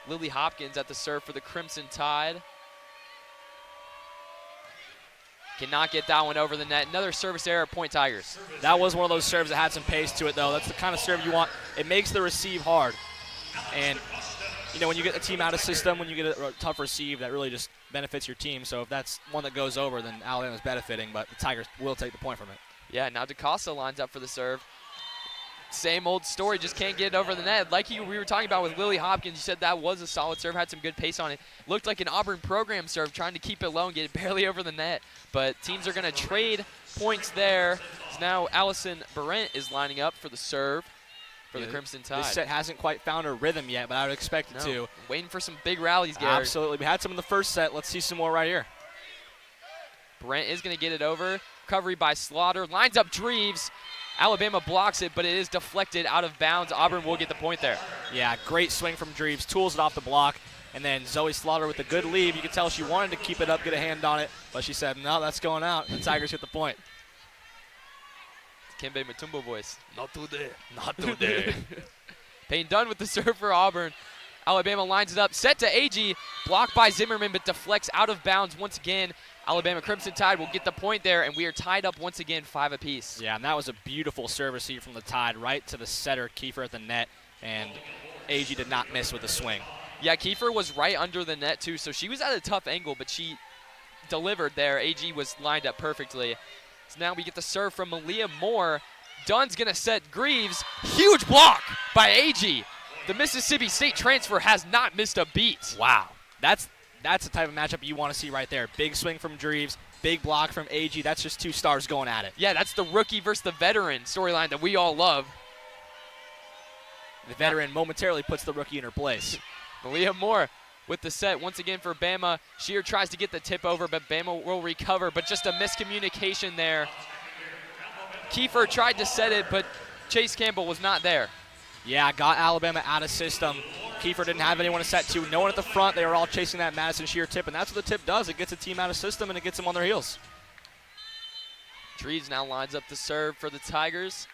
Lily Hopkins at the serve for the Crimson Tide. Cannot get that one over the net. Another service error, point Tigers. That was one of those serves that had some pace to it, though. That's the kind of serve you want. It makes the receive hard. And, you know, when you get a team out of system, when you get a tough receive, that really just benefits your team. So if that's one that goes over, then Alabama's benefiting, but the Tigers will take the point from it. Yeah, now DaCosta lines up for the serve. Same old story, just can't get it over the net. Like we were talking about with Lily Hopkins, you said that was a solid serve, had some good pace on it. Looked like an Auburn program serve, trying to keep it low and get it barely over the net. But teams are going to trade points there. So now Allison Barrett is lining up for the serve for the Crimson Tide. This set hasn't quite found her rhythm yet, but I would expect it to. Waiting for some big rallies, Gary. Absolutely. We had some in the first set. Let's see some more right here. Brent is going to get it over. Recovery by Slaughter. Lines up Dreves. Alabama blocks it, but it is deflected out of bounds. Auburn will get the point there. Yeah, great swing from Dreves. Tools it off the block. And then Zoe Slaughter with a good lead. You could tell she wanted to keep it up, get a hand on it, but she said, no, that's going out. And the Tigers get the point. Kembe Mutombo voice. Not today. Not today. Payton Dunn with the serve for Auburn. Alabama lines it up, set to AG, blocked by Zimmerman, but deflects out of bounds once again. Alabama Crimson Tide will get the point there, and we are tied up once again, 5 apiece. Yeah, and that was a beautiful serve receive from the Tide right to the setter, Kiefer at the net, and AG did not miss with the swing. Yeah, Kiefer was right under the net too, so she was at a tough angle, but she delivered there. AG was lined up perfectly. So now we get the serve from Malia Moore. Dunn's going to set Greaves. Huge block by AG. The Mississippi State transfer has not missed a beat. Wow. That's the type of matchup you want to see right there. Big swing from Greaves, big block from AG. That's just 2 stars going at it. Yeah, that's the rookie versus the veteran storyline that we all love. The veteran momentarily puts the rookie in her place. Malia Moore with the set once again for Bama. Shear tries to get the tip over, but Bama will recover, but just a miscommunication there. Kiefer tried to set it, but Chase Campbell was not there. Yeah, got Alabama out of system. Kiefer didn't have anyone to set to. No one at the front. They were all chasing that Madison Shear tip, and that's what the tip does. It gets a team out of system, and it gets them on their heels. Treves now lines up the serve for the Tigers.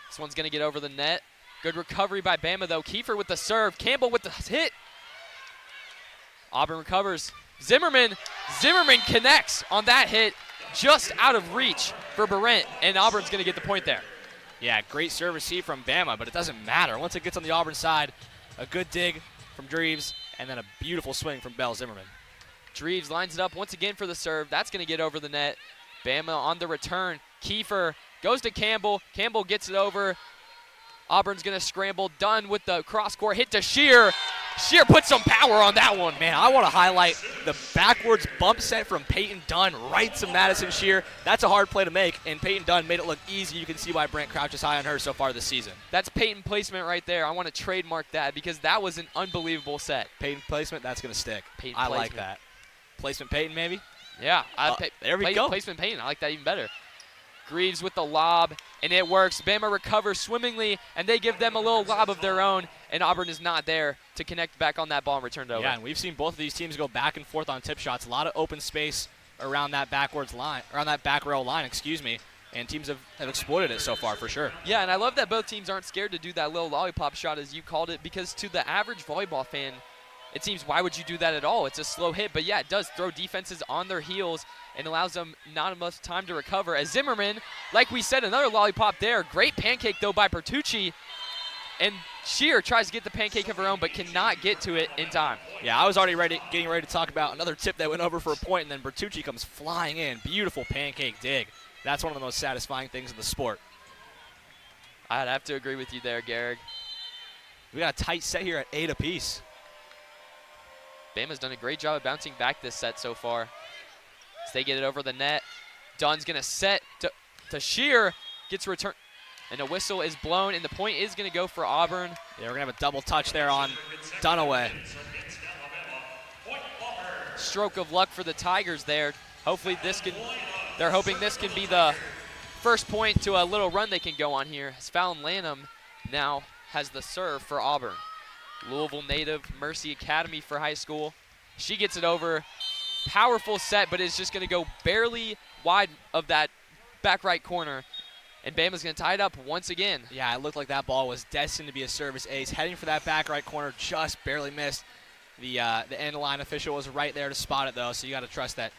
This one's going to get over the net. Good recovery by Bama, though. Kiefer with the serve. Campbell with the hit. Auburn recovers. Zimmerman connects on that hit, just out of reach for Barrett, and Auburn's going to get the point there. Yeah, great serve receive from Bama, but it doesn't matter. Once it gets on the Auburn side, a good dig from Dreves, and then a beautiful swing from Bell Zimmerman. Dreves lines it up once again for the serve. That's going to get over the net. Bama on the return. Kiefer goes to Campbell. Campbell gets it over. Auburn's going to scramble. Dunn with the cross-court hit to Shear. Shear put some power on that one. Man, I want to highlight the backwards bump set from Payton Dunn right to Madison Shear. That's a hard play to make, and Payton Dunn made it look easy. You can see why Brent Crouch is high on her so far this season. That's Payton placement right there. I want to trademark that because that was an unbelievable set. Payton placement, that's going to stick. Payton I placement. like that. Placement Payton, maybe? Yeah. There we go. Placement Payton. I like that even better. Greaves with the lob, and it works. Bama recovers swimmingly, and they give them a little lob of their own, and Auburn is not there to connect back on that ball and return it over. Yeah, and we've seen both of these teams go back and forth on tip shots. A lot of open space around that backwards line, around that back row line, and teams have exploited it so far for sure. Yeah, and I love that both teams aren't scared to do that little lollipop shot, as you called it, because to the average volleyball fan, it seems, why would you do that at all? It's a slow hit, but yeah, it does throw defenses on their heels and allows them not enough time to recover. As Zimmerman, like we said, another lollipop there. Great pancake, though, by Bertucci. And Shear tries to get the pancake of her own, but cannot get to it in time. Yeah, I was already getting ready to talk about another tip that went over for a point, and then Bertucci comes flying in. Beautiful pancake dig. That's one of the most satisfying things in the sport. I'd have to agree with you there, Garrick. We got a tight set here at 8 apiece. Bama's done a great job of bouncing back this set so far. As they get it over the net. Dunn's going to set to Shear. Gets return. And a whistle is blown, and the point is going to go for Auburn. Yeah, we're going to have a double touch there on Dunaway. Stroke of luck for the Tigers there. Hopefully they're hoping this can be the first point to a little run they can go on here. As Fallon Lanham now has the serve for Auburn. Louisville native, Mercy Academy for high school. She gets it over. Powerful set, but it's just going to go barely wide of that back right corner. And Bama's going to tie it up once again. Yeah, it looked like that ball was destined to be a service ace. Heading for that back right corner, just barely missed. The end line official was right there to spot it, though, so you got to trust that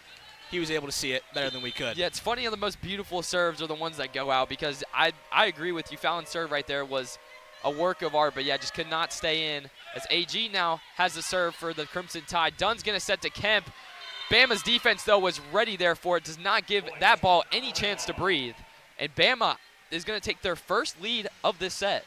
he was able to see it better than we could. Yeah, it's funny how the most beautiful serves are the ones that go out, because I agree with you. Fallon's serve right there was a work of art, but yeah, just could not stay in. As AG now has the serve for the Crimson Tide. Dunn's going to set to Kemp. Bama's defense, though, was ready there for it. Does not give that ball any chance to breathe. And Bama is going to take their first lead of this set.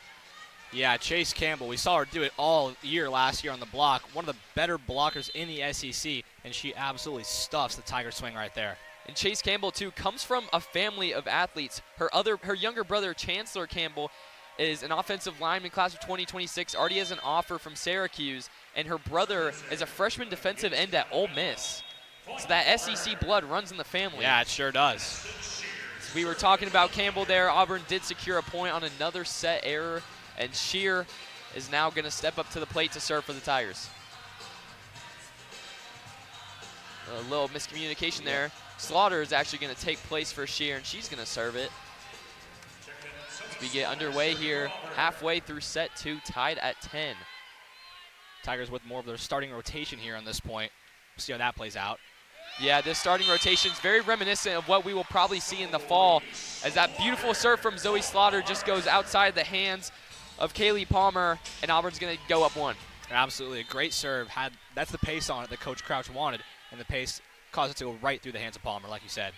Yeah, Chase Campbell, we saw her do it all year last year on the block. One of the better blockers in the SEC, and she absolutely stuffs the Tiger swing right there. And Chase Campbell, too, comes from a family of athletes. Her younger brother, Chancellor Campbell, is an offensive lineman class of 2026, already has an offer from Syracuse, and her brother is a freshman defensive end at Ole Miss. So that SEC blood runs in the family. Yeah, it sure does. So we were talking about Campbell there. Auburn did secure a point on another set error, and Shear is now going to step up to the plate to serve for the Tigers. A little miscommunication there. Slaughter is actually going to take place for Shear, and she's going to serve it. We get underway here, halfway through set 2, tied at 10. Tigers with more of their starting rotation here on this point. We'll see how that plays out. Yeah, this starting rotation is very reminiscent of what we will probably see in the fall, as that beautiful serve from Zoe Slaughter just goes outside the hands of Kaylee Palmer, and Auburn's going to go up 1. Absolutely, a great serve. That's the pace on it that Coach Crouch wanted, and the pace caused it to go right through the hands of Palmer, like you said.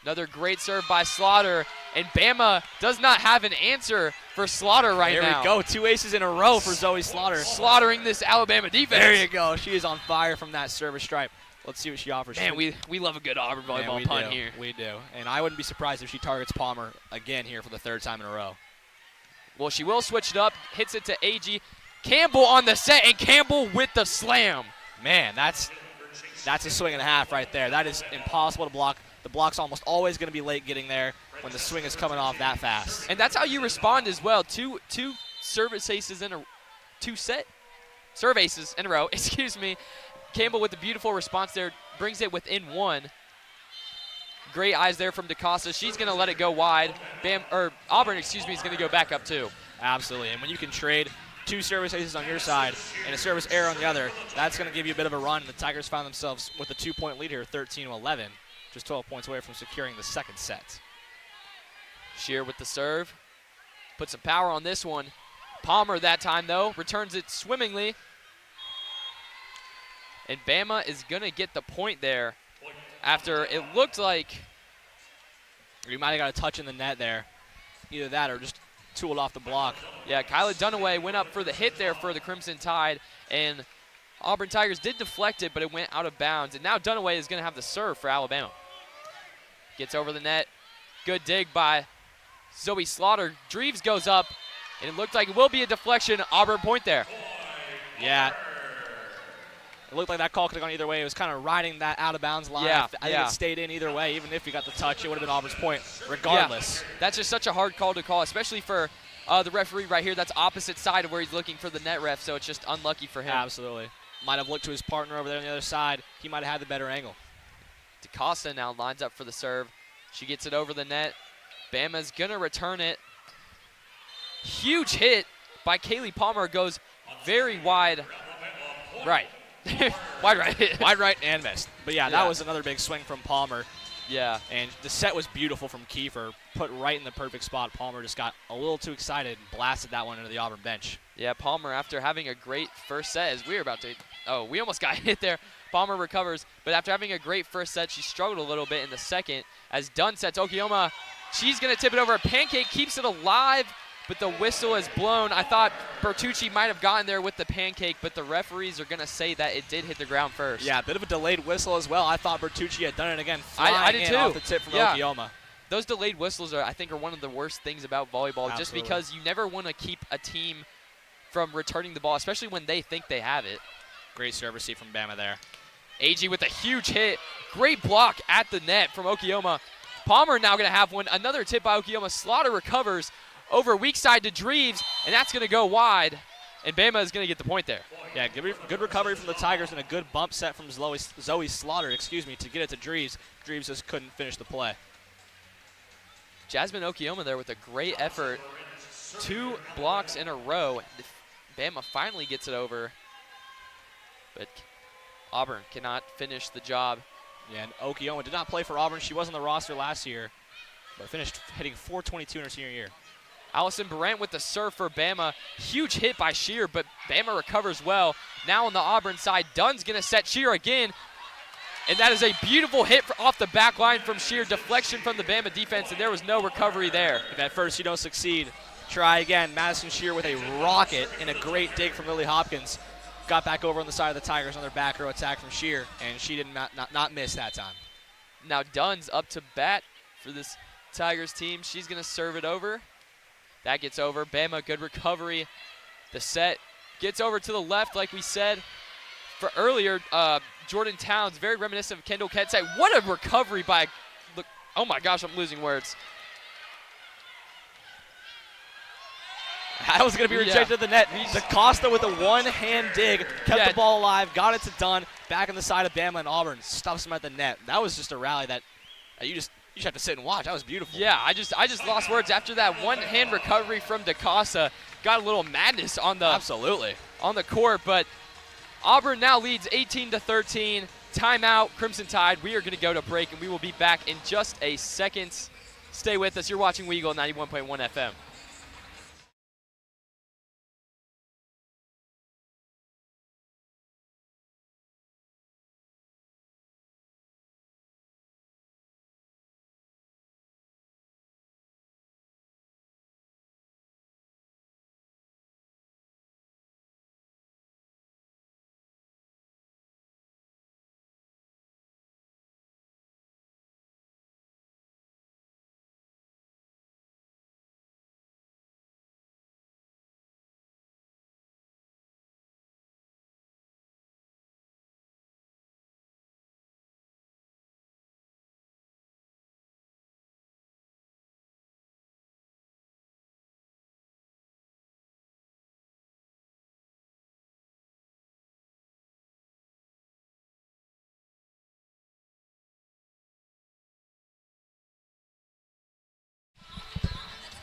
Another great serve by Slaughter, and Bama does not have an answer for Slaughter right now. There we go, 2 aces in a row for Zoe Slaughter. Slaughtering this Alabama defense. There you go, she is on fire from that service stripe. Let's see what she offers. Man, we love a good Auburn volleyball punt here. We do, and I wouldn't be surprised if she targets Palmer again here for the 3rd time in a row. Well, she will switch it up, hits it to AG. Campbell on the set, and Campbell with the slam. Man, that's a swing and a half right there. That is impossible to block. The block's almost always going to be late getting there when the swing is coming off that fast. And that's how you respond as well. Two service aces in a serve aces in a row. Excuse me. Campbell with the beautiful response there, brings it within 1. Great eyes there from DaCosta. She's going to let it go wide. Auburn, is going to go back up 2. Absolutely. And when you can trade 2 service aces on your side and a service error on the other, that's going to give you a bit of a run. The Tigers found themselves with a 2-point lead here, 13-11, just 12 points away from securing the 2nd set. Shear with the serve. Put some power on this one. Palmer that time, though, returns it swimmingly. And Bama is going to get the point there after it looked like you might have got a touch in the net there. Either that or just tooled off the block. Yeah, Kyla Dunaway went up for the hit there for the Crimson Tide, and Auburn Tigers did deflect it, but it went out of bounds. And now Dunaway is going to have the serve for Alabama. Gets over the net. Good dig by Zoe Slaughter. Dreves goes up, and it looked like it will be a deflection. Auburn point there. Yeah. It looked like that call could have gone either way. It was kind of riding that out-of-bounds line. Yeah, I think it stayed in either way. Even if he got the touch, it would have been Auburn's point regardless. Yeah, that's just such a hard call to call, especially for the referee right here. That's opposite side of where he's looking for the net ref, so it's just unlucky for him. Absolutely. Might have looked to his partner over there on the other side. He might have had the better angle. DaCosta now lines up for the serve. She gets it over the net. Bama's going to return it. Huge hit by Kaylee Palmer. Goes very wide right. Wide right. Wide right and missed. But yeah, that was another big swing from Palmer. Yeah. And the set was beautiful from Kiefer. Put right in the perfect spot. Palmer just got a little too excited and blasted that one into the Auburn bench. Yeah, Palmer, after having a great first set, as we were about to, we almost got hit there. Palmer recovers, but after having a great first set, she struggled a little bit in the second. As Dunn sets Okiyama, she's going to tip it over. Pancake keeps it alive, but the whistle is blown. I thought Bertucci might have gotten there with the pancake, but the referees are going to say that it did hit the ground first. Yeah, a bit of a delayed whistle as well. I thought Bertucci had done it again. I did too. Off the tip from Okiyama. Those delayed whistles I think are one of the worst things about volleyball. Absolutely. Just because you never want to keep a team from returning the ball, especially when they think they have it. Great serve receive from Bama there. AG with a huge hit. Great block at the net from Okiyama. Palmer now going to have one. Another tip by Okiyama. Slaughter recovers over weak side to Dreves, and that's going to go wide. And Bama is going to get the point there. Yeah, good recovery from the Tigers and a good bump set from Zoe Slaughter, to get it to Dreves. Dreves just couldn't finish the play. Jasmine Okiyama there with a great effort. 2 blocks in a row. Bama finally gets it over, but Auburn cannot finish the job. Yeah, and Okiyama did not play for Auburn. She was on the roster last year, but finished hitting .422 in her senior year. Allison Brandt with the serve for Bama. Huge hit by Shear, but Bama recovers well. Now on the Auburn side, Dunn's going to set Shear again. And that is a beautiful hit off the back line from Shear. Deflection from the Bama defense, and there was no recovery there. If at first you don't succeed, try again. Madison Shear with a rocket and a great dig from Lily Hopkins. Got back over on the side of the Tigers on their back row attack from Shear, and she did not miss that time. Now Dunn's up to bat for this Tigers team. She's going to serve it over. That gets over. Bama, good recovery. The set gets over to the left, like we said. For earlier, Jordan Towns, very reminiscent of Kendall Ketsay. What a recovery by, look, oh my gosh, I'm losing words. That was going to be rejected at the net. DaCosta with a one-hand dig, kept the ball alive, got it to Dunn, back on the side of Bama and Auburn, stuffs him at the net. That was just a rally that you just just have to sit and watch. That was beautiful. Yeah, I just lost words after that one-hand recovery from DaCosta. Got a little madness on the Absolutely. on the court, but Auburn now leads 18-13. Timeout, Crimson Tide. We are going to go to break, and we will be back in just a second. Stay with us. You're watching WEGL 91.1 FM.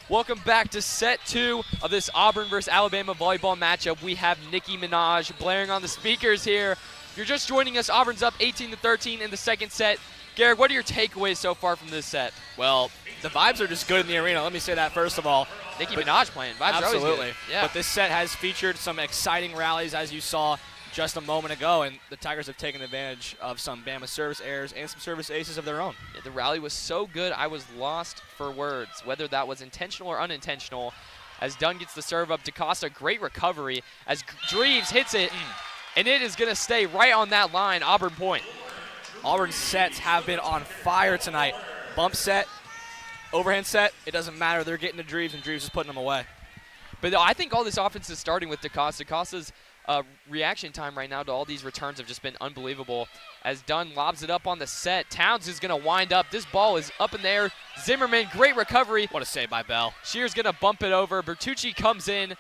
Welcome back to set 2 of this Auburn versus Alabama volleyball matchup. We have Nicki Minaj blaring on the speakers here. If you're just joining us, Auburn's up 18-13 in the second set. Garrett, what are your takeaways so far from this set? Well, the vibes are just good in the arena. Let me say that first of all. Nicki Minaj playing. Vibes are always Absolutely. good. Yeah. But this set has featured some exciting rallies, as you saw just a moment ago, and the Tigers have taken advantage of some Bama service errors and some service aces of their own. Yeah, the rally was so good, I was lost for words, whether that was intentional or unintentional. As Dunn gets the serve up, DaCosta, great recovery. As Dreves hits it, and it is going to stay right on that line, Auburn point. Auburn's sets have been on fire tonight. Bump set, overhand set, it doesn't matter. They're getting to Dreves, and Dreves is putting them away. But I think all this offense is starting with DaCosta. DaCosta's reaction time right now to all these returns have just been unbelievable. As Dunn lobs it up on the set, Towns is going to wind up. This ball is up in there. Zimmerman, great recovery. What a save by Bell. Shear's going to bump it over. Bertucci comes in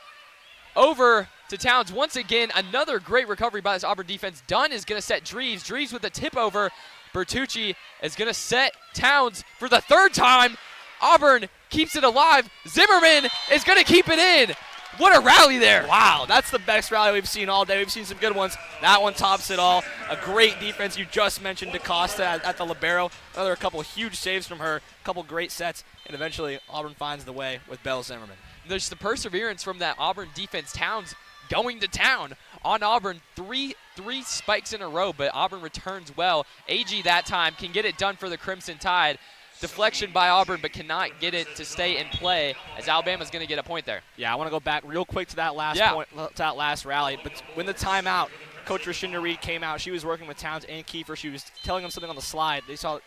over to Towns. Once again, another great recovery by this Auburn defense. Dunn is going to set Dreves. Dreves with a tip over. Bertucci is going to set Towns for the third time. Auburn keeps it alive. Zimmerman is going to keep it in. What a rally there. Wow, that's the best rally we've seen all day. We've seen some good ones. That one tops it all. A great defense. You just mentioned DaCosta at the libero. Another couple huge saves from her. A couple great sets. And eventually Auburn finds the way with Bell Zimmerman. There's the perseverance from that Auburn defense. Towns going to town on Auburn. Three spikes in a row, but Auburn returns well. AG that time can get it done for the Crimson Tide. Deflection by Auburn, but cannot get it to stay in play as Alabama's going to get a point there. Yeah, I want to go back real quick to that last point, to that last rally. But when the timeout, Coach Rashinda Reed came out. She was working with Towns and Kiefer. She was telling them something on the slide. They saw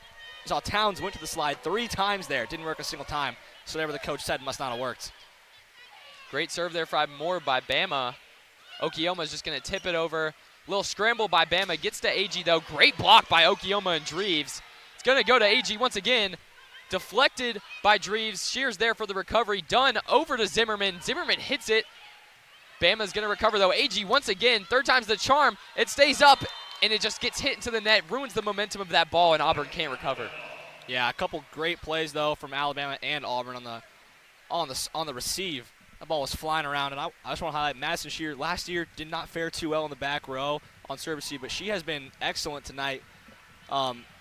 Towns went to the slide 3 times there. Didn't work a single time. So whatever the coach said must not have worked. Great serve there for more by Bama. Okioma's just going to tip it over. Little scramble by Bama. Gets to AG, though. Great block by Okioma and Dreves. It's going to go to AG once again. Deflected by Dreves. Shears there for the recovery. Dunn over to Zimmerman. Zimmerman hits it. Bama's going to recover, though. AG once again. Third time's the charm. It stays up, and it just gets hit into the net. Ruins the momentum of that ball, and Auburn can't recover. Yeah, a couple great plays, though, from Alabama and Auburn on the receive. That ball was flying around, and I just want to highlight Madison Shear. Last year did not fare too well in the back row on serve receive, but she has been excellent tonight,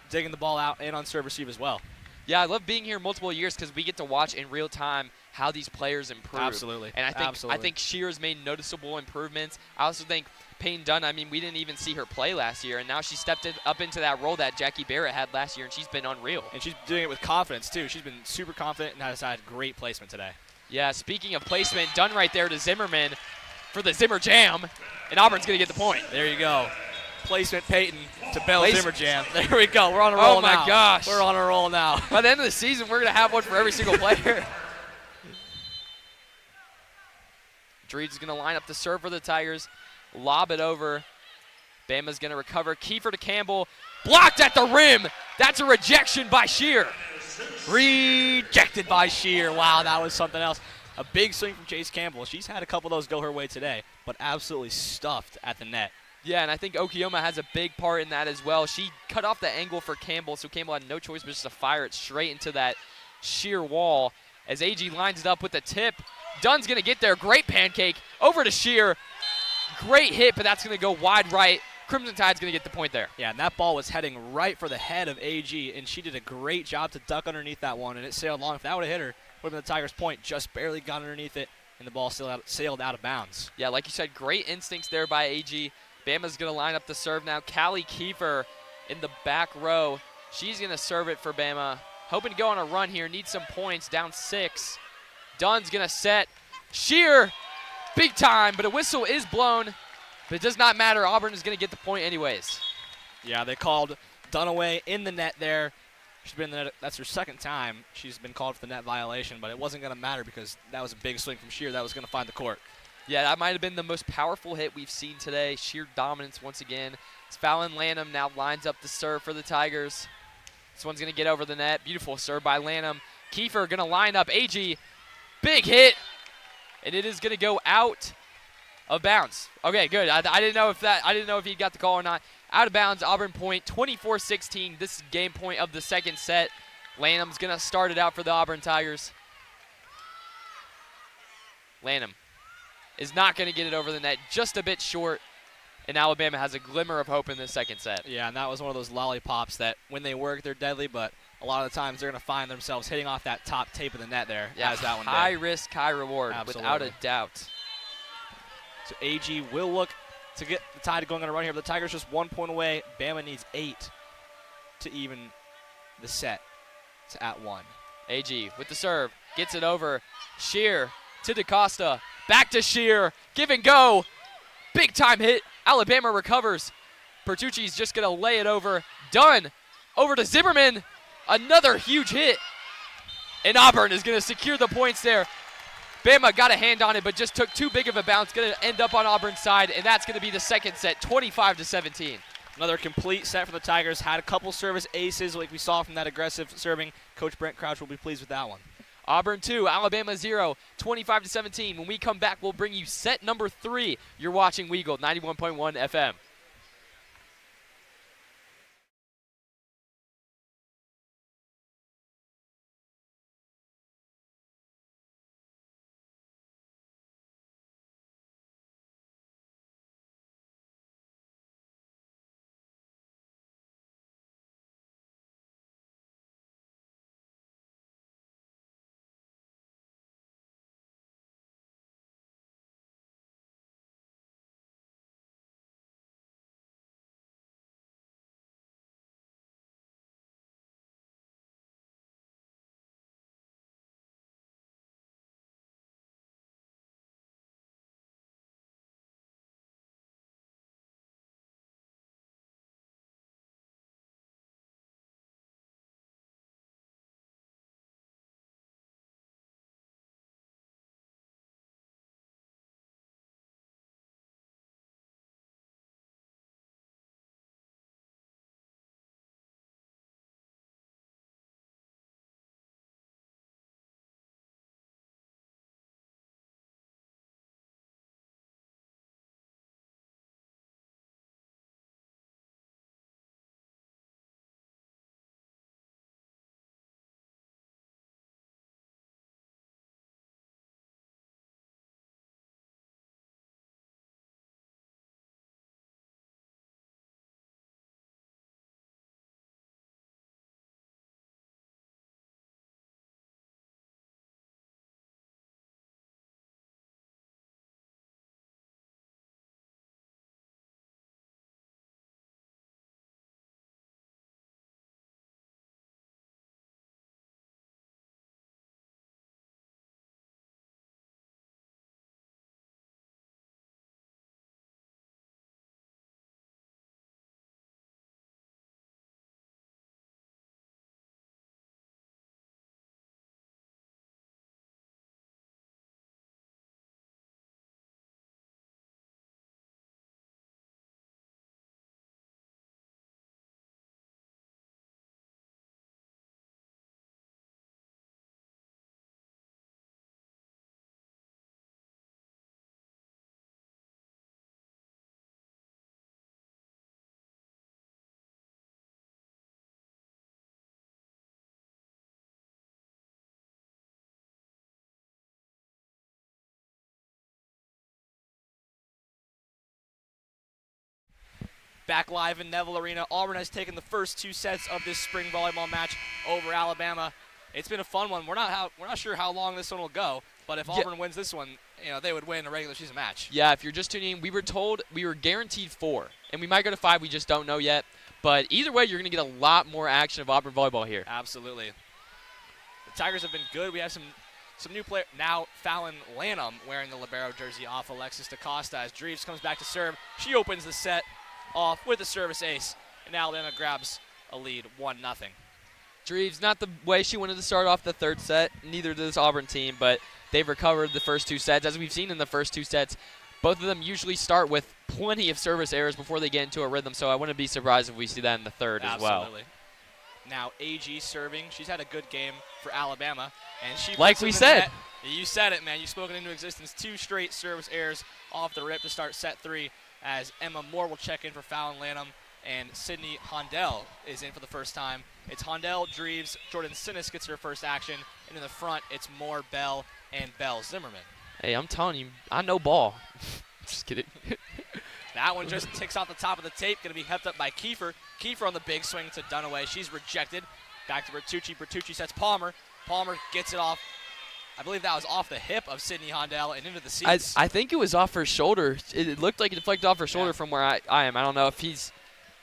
digging the ball out and on serve receive as well. Yeah, I love being here multiple years because we get to watch in real time how these players improve. Absolutely. And I think Shear's made noticeable improvements. I also think Payne Dunn, I mean, we didn't even see her play last year, and now she stepped up into that role that Jackie Barrett had last year, and she's been unreal. And she's doing it with confidence, too. She's been super confident and has had great placement today. Yeah, speaking of placement, Dunn right there to Zimmerman for the Zimmer Jam, and Auburn's going to get the point. There you go. Placement Peyton to Bell Zimmer Jam. There we go. We're on a roll now. Oh, my gosh. We're on a roll now. By the end of the season, we're going to have one for every single player. Dreves is going to line up the serve for the Tigers, lob it over. Bama's going to recover. Kiefer to Campbell. Blocked at the rim. That's a rejection by Shear. Rejected by Shear. Wow, that was something else. A big swing from Chase Campbell. She's had a couple of those go her way today, but absolutely stuffed at the net. Yeah, and I think Okiyama has a big part in that as well. She cut off the angle for Campbell, so Campbell had no choice but just to fire it straight into that sheer wall. As AG lines it up with the tip, Dunn's going to get there. Great pancake over to Sheer. Great hit, but that's going to go wide right. Crimson Tide's going to get the point there. Yeah, and that ball was heading right for the head of AG, and she did a great job to duck underneath that one, and it sailed long. If that would have hit her, would have been the Tigers' point. Just barely got underneath it, and the ball sailed out of bounds. Yeah, like you said, great instincts there by AG. Bama's going to line up the serve now. Callie Kiefer in the back row. She's going to serve it for Bama. Hoping to go on a run here. Needs some points. Down 6. Dunn's going to set. Sheer, big time, but a whistle is blown. But it does not matter. Auburn is going to get the point anyways. Yeah, they called Dunaway in the net there. She's been in the net. That's her second time she's been called for the net violation, but it wasn't going to matter because that was a big swing from Sheer that was going to find the court. Yeah, that might have been the most powerful hit we've seen today. Sheer dominance once again. As Fallon Lanham now lines up the serve for the Tigers. This one's going to get over the net. Beautiful serve by Lanham. Kiefer going to line up. AG, big hit, and it is going to go out of bounds. Okay, good. I didn't know if he got the call or not. Out of bounds. Auburn point. 24-16. This is game point of the second set. Lanham's going to start it out for the Auburn Tigers. Lanham is not going to get it over the net. Just a bit short. And Alabama has a glimmer of hope in this second set. Yeah, and that was one of those lollipops that when they work, they're deadly, but a lot of the times they're going to find themselves hitting off that top tape of the net there. Yeah, as that one high did. risk, high reward, Absolutely. without a doubt. So AG will look to get the Tide going on a run here, but the Tigers just 1 point away. Bama needs 8 to even the set to at 1. AG with the serve, gets it over. Sheer to DaCosta, back to Sheer, give and go. Big time hit. Alabama recovers. Pertucci's just going to lay it over. Dunn over to Zimmerman. Another huge hit. And Auburn is going to secure the points there. Bama got a hand on it, but just took too big of a bounce. Going to end up on Auburn's side, and that's going to be the second set, 25-17. Another complete set for the Tigers. Had a couple service aces like we saw from that aggressive serving. Coach Brent Crouch will be pleased with that one. Auburn 2, Alabama 0, 25-17. When we come back, we'll bring you set number 3. You're watching WEGL 91.1 FM. Back live in Neville Arena, Auburn has taken the first 2 sets of this spring volleyball match over Alabama. It's been a fun one. We're not sure how long this one will go, but if Auburn wins this one, they would win a regular season match. Yeah, if you're just tuning in, we were told we were guaranteed 4, and we might go to 5. We just don't know yet. But either way, you're going to get a lot more action of Auburn volleyball here. Absolutely. The Tigers have been good. We have some new player now. Fallon Lanham wearing the libero jersey off Alexis DaCosta as Dreves comes back to serve. She opens the set off with a service ace, and Alabama grabs a lead 1-0. Dreves, not the way she wanted to start off the 3rd set, neither did this Auburn team, but they've recovered the first 2 sets. As we've seen in the first 2 sets, both of them usually start with plenty of service errors before they get into a rhythm, so I wouldn't be surprised if we see that in the 3rd as well. Absolutely. Now AG serving. She's had a good game for Alabama, and she like we said. You said it, man. You spoke it into existence. 2 straight service errors off the rip to start set 3, as Emma Moore will check in for Fallon Lanham, and Sydney Hondell is in for the first time. It's Hondell, Dreves, Jordan Sinnis gets her first action, and in the front, it's Moore, Bell, and Bell Zimmerman. Hey, I'm telling you, I know ball. Just kidding. That one just ticks off the top of the tape, going to be kept up by Kiefer. Kiefer on the big swing to Dunaway. She's rejected. Back to Bertucci. Bertucci sets Palmer. Palmer gets it off. I believe that was off the hip of Sydney Hondell and into the seats. I think it was off her shoulder. It looked like it deflected off her shoulder from where I am. I don't know if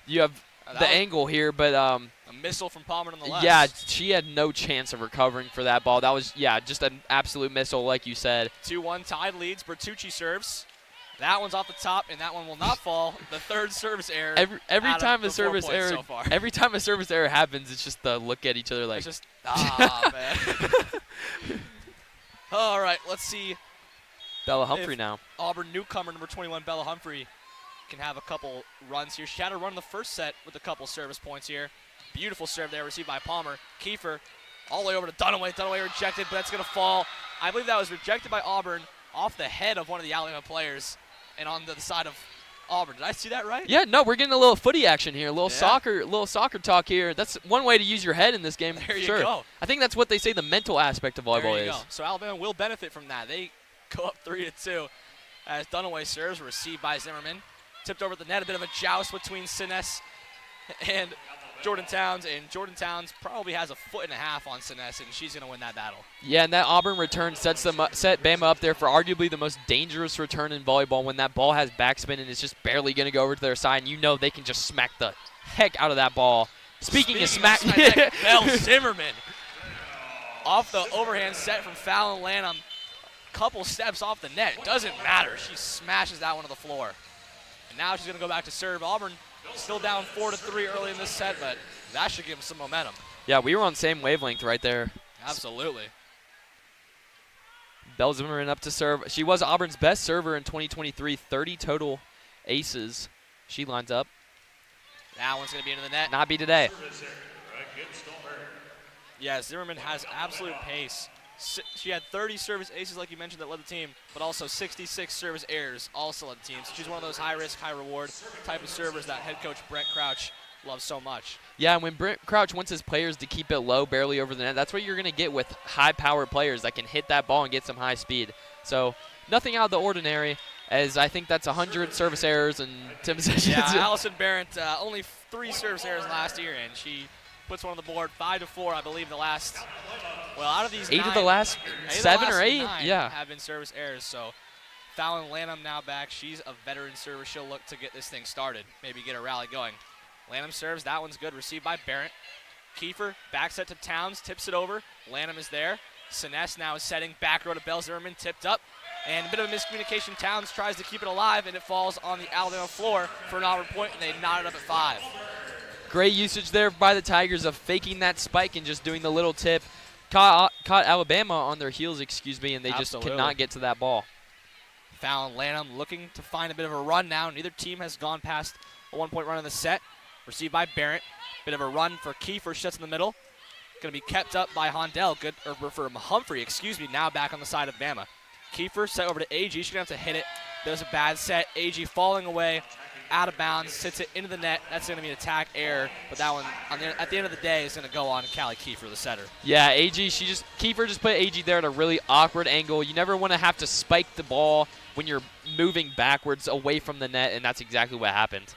you have the angle here, but a missile from Palmer nonetheless. Yeah, she had no chance of recovering for that ball. That was, just an absolute missile, like you said. 2-1 tied leads. Bertucci serves. That one's off the top, and that one will not fall. The 3rd service error. Every time a service error, so far. every time a service error happens, it's just the look at each other like. It's just man. All right, let's see. Bella Humphrey now. Auburn newcomer number 21, Bella Humphrey, can have a couple runs here. She had a run in the first set with a couple service points here. Beautiful serve there, received by Palmer. Kiefer all the way over to Dunaway. Dunaway rejected, but that's going to fall. I believe that was rejected by Auburn off the head of one of the Alabama players and on the side of Auburn. Did I see that right? Yeah, no, we're getting a little footy action here, a little soccer talk here. That's one way to use your head in this game. There you sure. go. I think that's what they say the mental aspect of volleyball is. Go. So Alabama will benefit from that. They go up 3-2 as Dunaway serves, received by Zimmerman. Tipped over the net, a bit of a joust between Sinnes and Jordan Towns, and Jordan Towns probably has 1.5 feet on Sinnes, and she's going to win that battle. Yeah, and that Auburn return set Bama up there for arguably the most dangerous return in volleyball when that ball has backspin and it's just barely going to go over to their side, and you know they can just smack the heck out of that ball. Speaking of smack, Bell Zimmerman off the overhand set from Fallon Lanham, couple steps off the net. Doesn't matter. She smashes that one to the floor. And now she's going to go back to serve. Auburn still down 4-3 early in this set, but that should give them some momentum. Yeah, we were on the same wavelength right there. Absolutely. Bell Zimmerman up to serve. She was Auburn's best server in 2023, 30 total aces. She lines up. That one's going to be into the net. Not be today. Yeah, Zimmerman has absolute pace. She had 30 service aces, like you mentioned, that led the team, but also 66 service errors also led the team. So she's one of those high-risk, high-reward type of servers that head coach Brent Crouch loves so much. Yeah, and when Brent Crouch wants his players to keep it low, barely over the net, that's what you're going to get with high-powered players that can hit that ball and get some high speed. So nothing out of the ordinary, as I think that's 100 service errors and 10 possessions. Yeah, Allison Barrett, only 3 service errors last year, and she puts one on the board, 5-4, I believe, the last. Well, out of these 8 9, of the last 7 or 8, yeah, have been service errors. So Fallon Lanham now back. She's a veteran server. She'll look to get this thing started, maybe get a rally going. Lanham serves. That one's good. Received by Barrett. Kiefer back set to Towns, tips it over. Lanham is there. Sinnes now is setting back row to Bell Zimmerman, tipped up. And a bit of a miscommunication. Towns tries to keep it alive, and it falls on the Alabama floor for an Auburn point, and they knot it up at 5. Great usage there by the Tigers of faking that spike and just doing the little tip. Caught Alabama on their heels, and they just cannot get to that ball. Fallon Lanham looking to find a bit of a run now. Neither team has gone past a 1-point run in the set. Received by Barrett. Bit of a run for Kiefer, shuts in the middle. Going to be kept up by Hondell. Good for Humphrey, now back on the side of Bama. Kiefer set over to AG. She's going to have to hit it. There's a bad set. AG falling away. Out of bounds, sits it into the net. That's going to be an attack error, but that one, at the end of the day, is going to go on Callie Kiefer, the setter. Yeah, Kiefer just put AG there at a really awkward angle. You never want to have to spike the ball when you're moving backwards away from the net, and that's exactly what happened.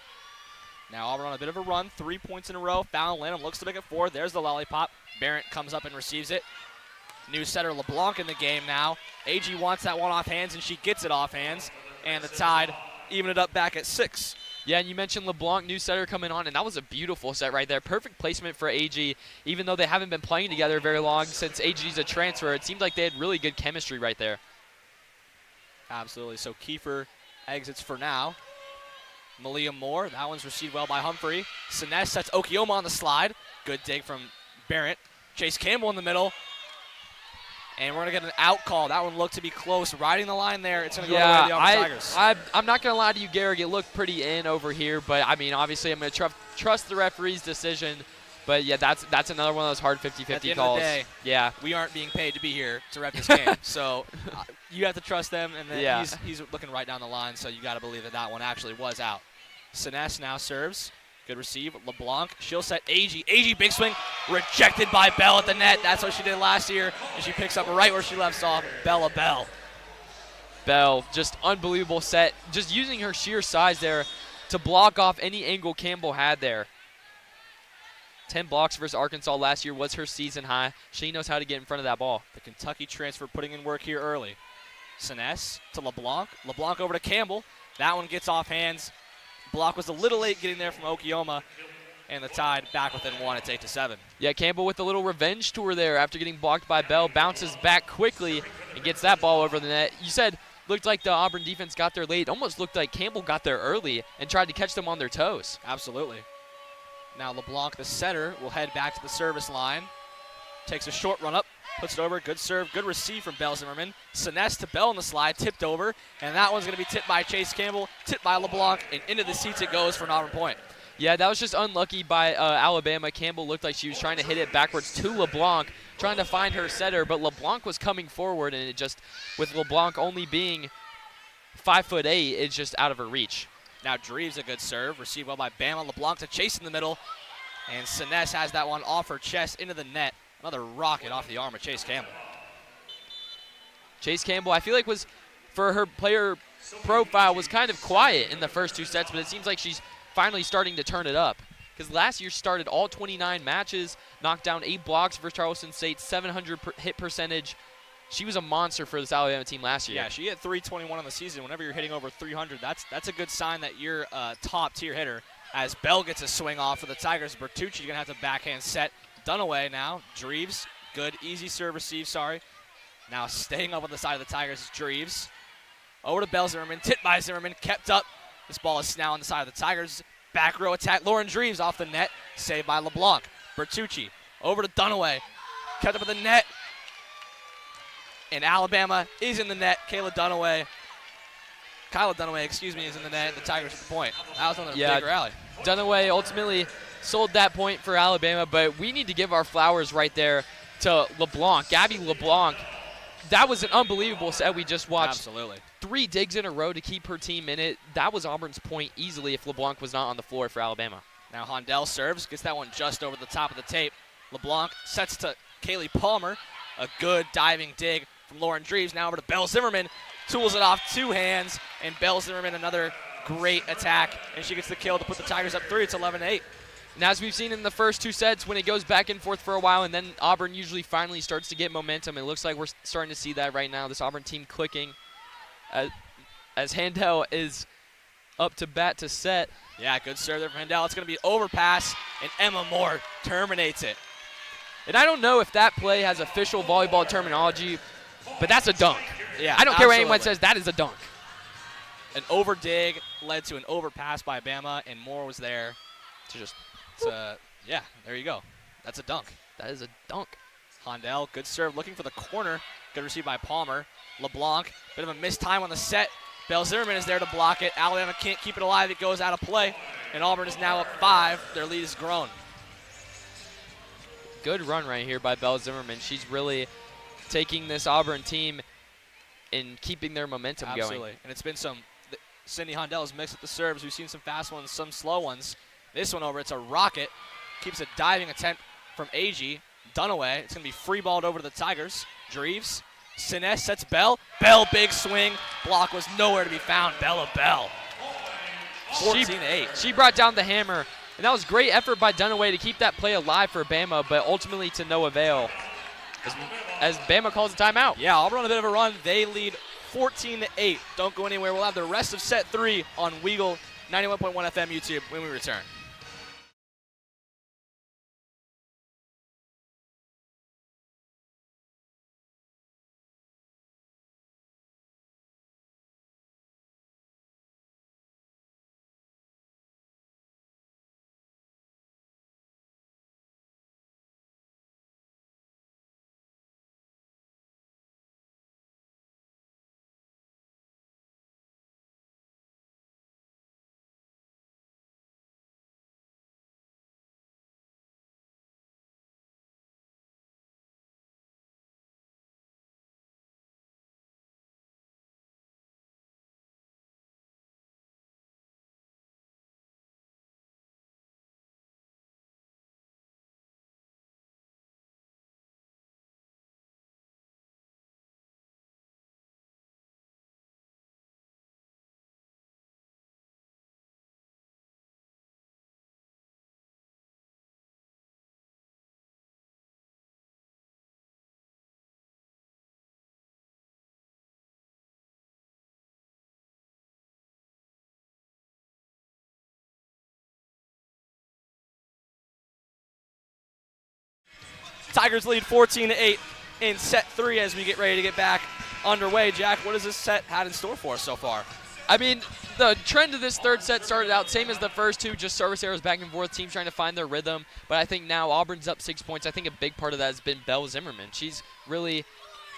Now Auburn on a bit of a run, 3 points in a row. Fallon Lanham looks to make it 4. There's the lollipop. Barrett comes up and receives it. New setter LeBlanc in the game now. AG wants that one off hands, and she gets it off hands. And the Tide even it up back at 6. Yeah, and you mentioned LeBlanc, new setter coming on, and that was a beautiful set right there. Perfect placement for AG. Even though they haven't been playing together very long since AG's a transfer, it seemed like they had really good chemistry right there. Absolutely. So Kiefer exits for now. Malia Moore, that one's received well by Humphrey. Sinez sets Okiyoma on the slide. Good dig from Barrett. Chase Campbell in the middle. And we're going to get an out call. That one looked to be close. Riding the line there, it's going to go away to the Auburn Tigers. I'm not going to lie to you, Garrick. It looked pretty in over here. But, I mean, obviously I'm going to trust the referee's decision. But, yeah, that's another one of those hard 50-50 calls. At the end of the day, yeah, we aren't being paid to be here to ref this game. So you have to trust them. And then yeah. he's looking right down the line, so you got to believe that that one actually was out. Sinez now serves. Good receive. LeBlanc. She'll set AG. AG big swing. Rejected by Bell at the net. That's what she did last year. And she picks up right where she left off. Bella Bell. Bell, just unbelievable set. Just using her sheer size there to block off any angle Campbell had there. 10 blocks versus Arkansas last year was her season high. She knows how to get in front of that ball. The Kentucky transfer putting in work here early. Sinez to LeBlanc. LeBlanc over to Campbell. That one gets off hands. Block was a little late getting there from Okiyoma, and the Tide back within 1. It's 8-7. Yeah, Campbell with a little revenge tour there after getting blocked by Bell. Bounces back quickly and gets that ball over the net. You said looked like the Auburn defense got there late. Almost looked like Campbell got there early and tried to catch them on their toes. Absolutely. Now LeBlanc, the setter, will head back to the service line. Takes a short run up, puts it over. Good serve, good receive from Bell Zimmerman. Sinez to Bell on the slide, tipped over. And that one's going to be tipped by Chase Campbell, tipped by LeBlanc, and into the seats it goes for an Auburn point. Yeah, that was just unlucky by Alabama. Campbell looked like she was trying to hit it backwards to LeBlanc, trying to find her setter, but LeBlanc was coming forward, and it just, with LeBlanc only being 5'8", it's just out of her reach. Now Dreves a good serve, received well by Bama. LeBlanc to Chase in the middle, and Sinez has that one off her chest into the net. Another rocket off the arm of Chase Campbell. Chase Campbell, I feel like was, for her player profile, was kind of quiet in the first 2 sets, but it seems like she's finally starting to turn it up. Because last year started all 29 matches, knocked down 8 blocks for Charleston State, 700 hit percentage. She was a monster for this Alabama team last year. Yeah, she hit 321 on the season. Whenever you're hitting over 300, that's a good sign that you're a top-tier hitter. As Bell gets a swing off for the Tigers, Bertucci's going to have to backhand set. Dunaway now. Dreves, good, easy serve receive, sorry. Now staying up on the side of the Tigers is Dreves. Over to Bell Zimmerman, tipped by Zimmerman, kept up. This ball is now on the side of the Tigers. Back row attack, Lauren Dreves off the net, saved by LeBlanc. Bertucci, over to Dunaway, kept up at the net. And Alabama is in the net. Kyla Dunaway, is in the net. The Tigers at the point. That was another big rally. Dunaway ultimately sold that point for Alabama, but we need to give our flowers right there to LeBlanc. Gabby LeBlanc, that was an unbelievable set we just watched. Absolutely. 3 digs in a row to keep her team in it. That was Auburn's point easily if LeBlanc was not on the floor for Alabama. Now Hondell serves, gets that one just over the top of the tape. LeBlanc sets to Kaylee Palmer. A good diving dig from Lauren Dreves. Now over to Bell Zimmerman. Tools it off 2 hands, and Bell Zimmerman another great attack, and she gets the kill to put the Tigers up 3. It's 11-8. And as we've seen in the first 2 sets, when it goes back and forth for a while and then Auburn usually finally starts to get momentum, it looks like we're starting to see that right now. This Auburn team clicking as Handel is up to bat to set. Yeah, good serve there from Handel. It's going to be overpass, and Emma Moore terminates it. And I don't know if that play has official volleyball terminology, but that's a dunk. Yeah, I don't care what anyone says, that is a dunk. An over dig led to an overpass by Bama, and Moore was there to just, yeah, there you go. That's a dunk. That is a dunk. Hondell, good serve, looking for the corner. Good receive by Palmer. LeBlanc, bit of a missed time on the set. Bell Zimmerman is there to block it. Alabama can't keep it alive. It goes out of play, and Auburn is now up 5. Their lead has grown. Good run right here by Bell Zimmerman. She's really taking this Auburn team and keeping their momentum going. Absolutely. And it's been Cindy Hondell's mixed at the serves. We've seen some fast ones, some slow ones. This one over, it's a rocket. Keeps a diving attempt from AG. Dunaway. It's going to be free balled over to the Tigers. Dreves. Sinez sets Bell. Bell, big swing. Block was nowhere to be found. Bella Bell. 14-8. She brought down the hammer, and that was great effort by Dunaway to keep that play alive for Bama, but ultimately to no avail as Bama calls a timeout. Yeah, Auburn on a bit of a run. They lead 14-8. Don't go anywhere. We'll have the rest of set 3 on WEGL 91.1 FM YouTube when we return. Tigers lead 14-8 in set 3 as we get ready to get back underway. Jack, what has this set had in store for us so far? I mean, the trend of this third set started out same as the first two, just service errors back and forth, teams trying to find their rhythm. But I think now Auburn's up 6 points. I think a big part of that has been Belle Zimmerman. She's really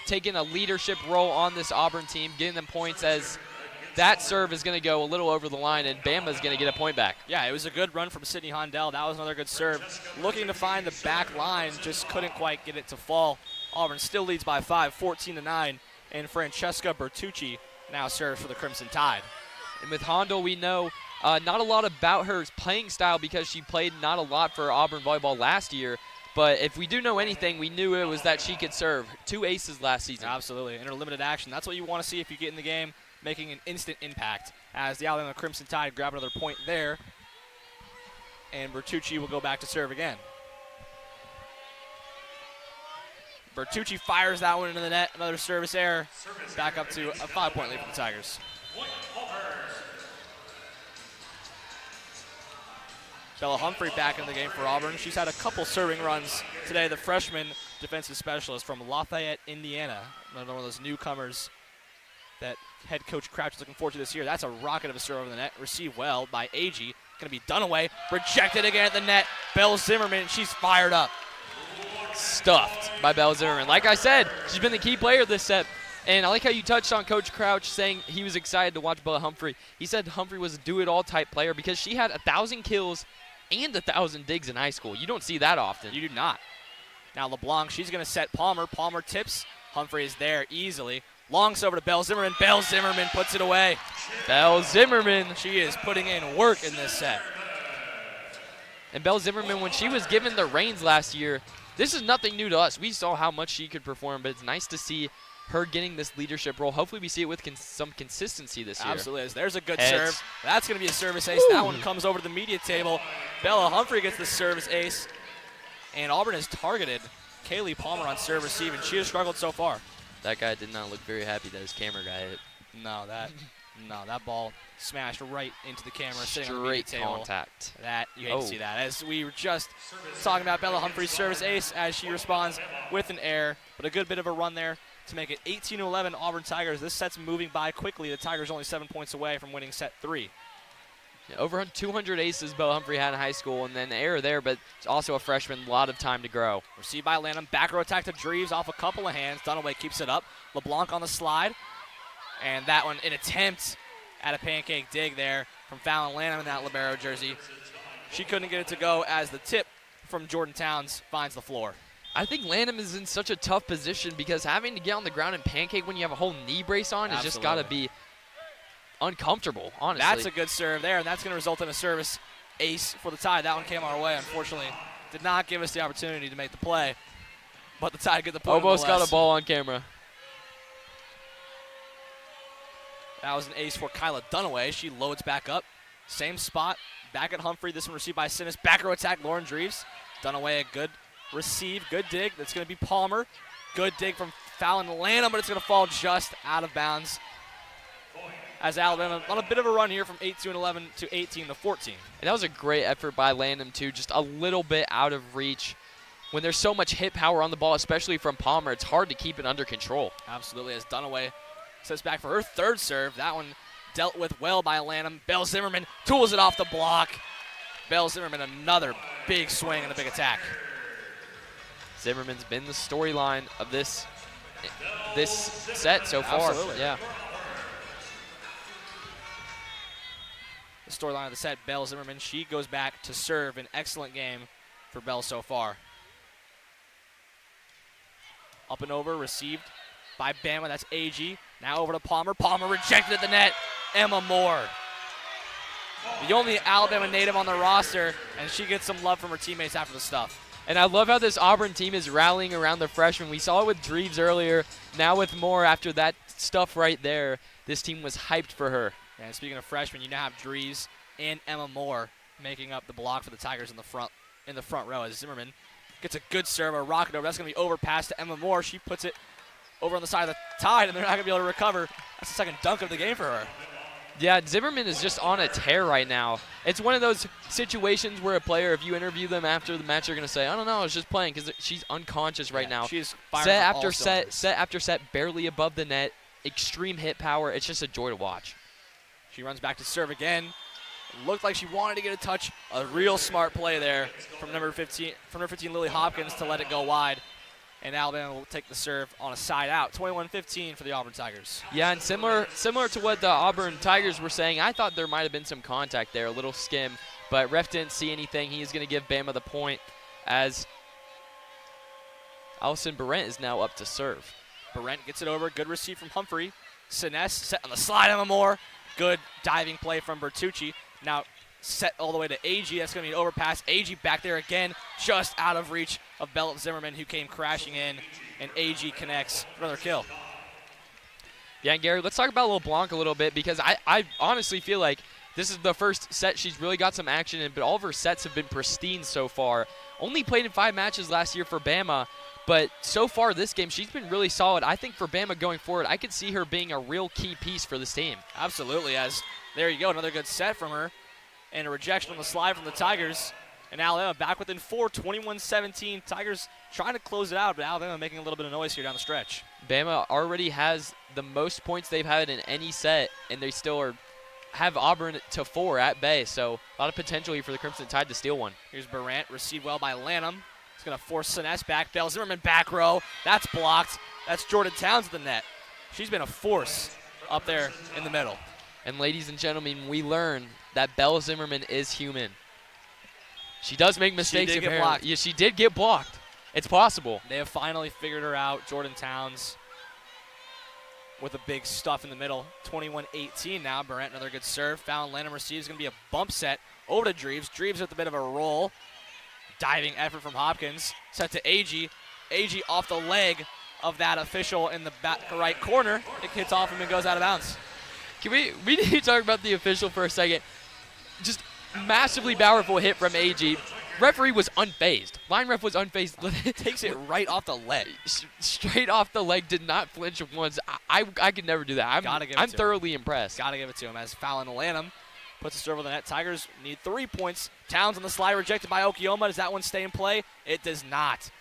taken a leadership role on this Auburn team, getting them points as that serve is going to go a little over the line, and Bama's going to get a point back. Yeah, it was a good run from Sydney Hondell. That was another good serve. Looking to find the back line, just couldn't quite get it to fall. Auburn still leads by 5, 14-9, and Francesca Bertucci now serves for the Crimson Tide. And with Hondel, we know not a lot about her playing style because she played not a lot for Auburn volleyball last year. But if we do know anything, we knew it was that she could serve. 2 aces last season. Absolutely. In her limited action. That's what you want to see if you get in the game, making an instant impact. As the Alabama Crimson Tide grab another point there. And Bertucci will go back to serve again. Bertucci fires that one into the net. Another service error. Back up to a 5-point lead for the Tigers. Bella Humphrey back in the game for Auburn. She's had a couple serving runs today. The freshman defensive specialist from Lafayette, Indiana. Another one of those newcomers that head coach Crouch is looking forward to this year. That's a rocket of a serve over the net. Received well by Agee. Going to be Dunaway. Rejected again at the net. Belle Zimmerman, she's fired up. Stuffed by Belle Zimmerman. Like I said, she's been the key player this set. And I like how you touched on Coach Crouch saying he was excited to watch Bella Humphrey. He said Humphrey was a do-it-all type player because she had 1,000 kills and 1,000 digs in high school. You don't see that often. You do not. Now LeBlanc, she's going to set Palmer. Palmer tips. Humphrey is there easily. Longs over to Belle Zimmerman. Belle Zimmerman puts it away. Belle Zimmerman. She is putting in work in this set. And Belle Zimmerman, when she was given the reins last year, this is nothing new to us. We saw how much she could perform, but it's nice to see her getting this leadership role. Hopefully we see it with some consistency this year. Absolutely. There's a good Heads. serve. That's going to be a service ace. That one comes over to the media table. Bella Humphrey gets the service ace. And Auburn has targeted Kaylee Palmer on serve receive, and she has struggled so far. That guy did not look very happy that his camera guy hit. No, that ball smashed right into the camera sitting on the media Straight table. contact. That, you hate to see that. As we were just talking about Bella Humphrey's service ace as she responds with an error, but a good bit of a run there to make it 18-11 Auburn Tigers. This set's moving by quickly. The Tigers only 7 points away from winning set 3. Yeah, over 200 aces Bella Humphrey had in high school, and then the error there, but it's also a freshman, a lot of time to grow. Received by Lanham. Back row attack to Dreves off a couple of hands. Dunaway keeps it up. LeBlanc on the slide. And that one, an attempt at a pancake dig there from Fallon Lanham in that libero jersey. She couldn't get it to go as the tip from Jordan Towns finds the floor. I think Lanham is in such a tough position because having to get on the ground and pancake when you have a whole knee brace on is just got to be uncomfortable, honestly. That's a good serve there, and that's going to result in a service ace for the Tide. That one came our way, unfortunately. Did not give us the opportunity to make the play, but the Tide get the point. Almost got a ball on camera. That was an ace for Kyla Dunaway. She loads back up. Same spot. Back at Humphrey. This one received by Sinnis. Back row attack, Lauren Dreves. Dunaway, a good receive. Good dig. That's going to be Palmer. Good dig from Fallon Lanham, but it's going to fall just out of bounds. As Alabama on a bit of a run here from 8-11 to 18-14. And that was a great effort by Lanham, too. Just a little bit out of reach. When there's so much hit power on the ball, especially from Palmer, it's hard to keep it under control. Absolutely, as Dunaway sets back for her third serve. That one dealt with well by Lanham. Belle Zimmerman tools it off the block. Belle Zimmerman, another big swing and a big attack. Zimmerman's been the storyline of this set so far. Absolutely. Yeah. The storyline of the set, Belle Zimmerman, she goes back to serve. An excellent game for Belle so far. Up and over, received by Bama. That's AG. Now over to Palmer. Palmer rejected at the net. Emma Moore. The only Alabama native on the roster, and she gets some love from her teammates after the stuff. And I love how this Auburn team is rallying around the freshman. We saw it with Dreves earlier. Now with Moore, after that stuff right there, this team was hyped for her. And speaking of freshmen, you now have Dreves and Emma Moore making up the block for the Tigers in the front row as Zimmerman gets a good serve, a rocket over. That's going to be overpassed to Emma Moore. She puts it over on the side of the Tide, and they're not going to be able to recover. That's the second dunk of the game for her. Yeah, Zimmerman is just on a tear right now. It's one of those situations where a player, if you interview them after the match, they're going to say, I don't know, I was just playing, because she's unconscious right now. She's firing set on after all set, cylinders. set after set, barely above the net, extreme hit power. It's just a joy to watch. She runs back to serve again. Looked like she wanted to get a touch. A real smart play there from number 15, Lily Hopkins to let it go wide. And Alabama will take the serve on a side out. 21-15 for the Auburn Tigers. Yeah, and similar to what the Auburn Tigers were saying, I thought there might have been some contact there, a little skim, but ref didn't see anything. He is going to give Bama the point as Allison Barrett is now up to serve. Barrett gets it over. Good receive from Humphrey. Siness set on the slide, Emma Moore. Good diving play from Bertucci. Now set all the way to AG. That's going to be an overpass. AG back there again, just out of reach of Belle Zimmerman, who came crashing in, and AG connects for another kill. Yeah, and Gary, let's talk about LeBlanc a little bit, because I honestly feel like this is the first set she's really got some action in, but all of her sets have been pristine so far. Only played in 5 matches last year for Bama, but so far this game, she's been really solid. I think for Bama going forward, I could see her being a real key piece for this team. Absolutely, as there you go, another good set from her. And a rejection on the slide from the Tigers. And Alabama back within 4, 21-17. Tigers trying to close it out, but Alabama making a little bit of noise here down the stretch. Bama already has the most points they've had in any set, and they still have Auburn to 4 at bay. So a lot of potential here for the Crimson Tide to steal one. Here's Barrett, received well by Lanham. It's going to force Siness back. Belle Zimmerman back row. That's blocked. That's Jordan Towns at the net. She's been a force up there in the middle. And ladies and gentlemen, we learn that Belle Zimmerman is human. She does make mistakes. She did get blocked. Yeah, she did get blocked. It's possible. They have finally figured her out. Jordan Towns with a big stuff in the middle. 21-18 now. Barrett, another good serve. Fallon Lanham receives. Going to be a bump set over to Dreves. Dreves with a bit of a roll. Diving effort from Hopkins. Set to AG. AG off the leg of that official in the back right corner. It hits off him and goes out of bounds. Can we need to talk about the official for a second. Just massively powerful hit from AG. Referee was unfazed. Line ref was unfazed. Takes it right off the leg. Straight off the leg, did not flinch once. I could never do that. I'm thoroughly impressed. Gotta give it to him as Fallon Lanham puts a serve on the net. Tigers need 3 points. Towns on the slide rejected by Okioma. Does that one stay in play? It does not.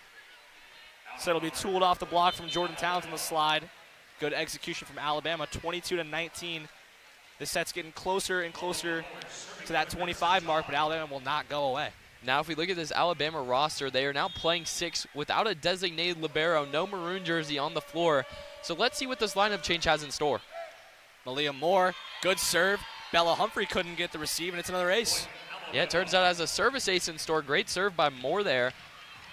So it'll be tooled off the block from Jordan Towns on the slide. Good execution from Alabama, 22-19. This set's getting closer and closer to that 25 mark, but Alabama will not go away. Now, if we look at this Alabama roster, they are now playing 6 without a designated libero, no maroon jersey on the floor. So let's see what this lineup change has in store. Malia Moore, good serve. Bella Humphrey couldn't get the receive, and it's another ace. Yeah, it turns out as a service ace in store. Great serve by Moore there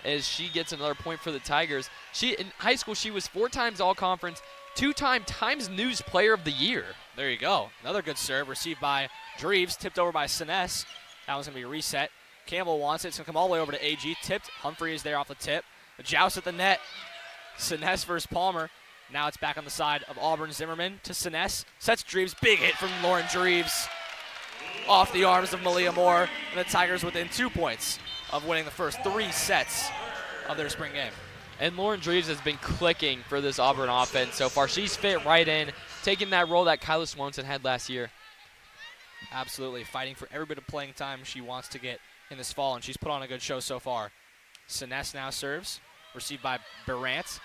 as she gets another point for the Tigers. In high school, she was 4 times All-Conference, 2-time Times News Player of the Year. There you go. Another good serve received by Dreves, tipped over by Siness. That one's going to be reset. Campbell wants it. It's going to come all the way over to AG. Tipped. Humphrey is there off the tip. A joust at the net. Siness versus Palmer. Now it's back on the side of Auburn. Zimmerman to Siness. Sets Dreves. Big hit from Lauren Dreves. off the arms of Malia Moore, and the Tigers within 2 points of winning the first 3 sets of their spring game. And Lauren Dreves has been clicking for this Auburn offense so far. She's fit right in, taking that role that Kyla Swanson had last year. Absolutely, fighting for every bit of playing time she wants to get in this fall, and she's put on a good show so far. Siness now serves, received by Berant.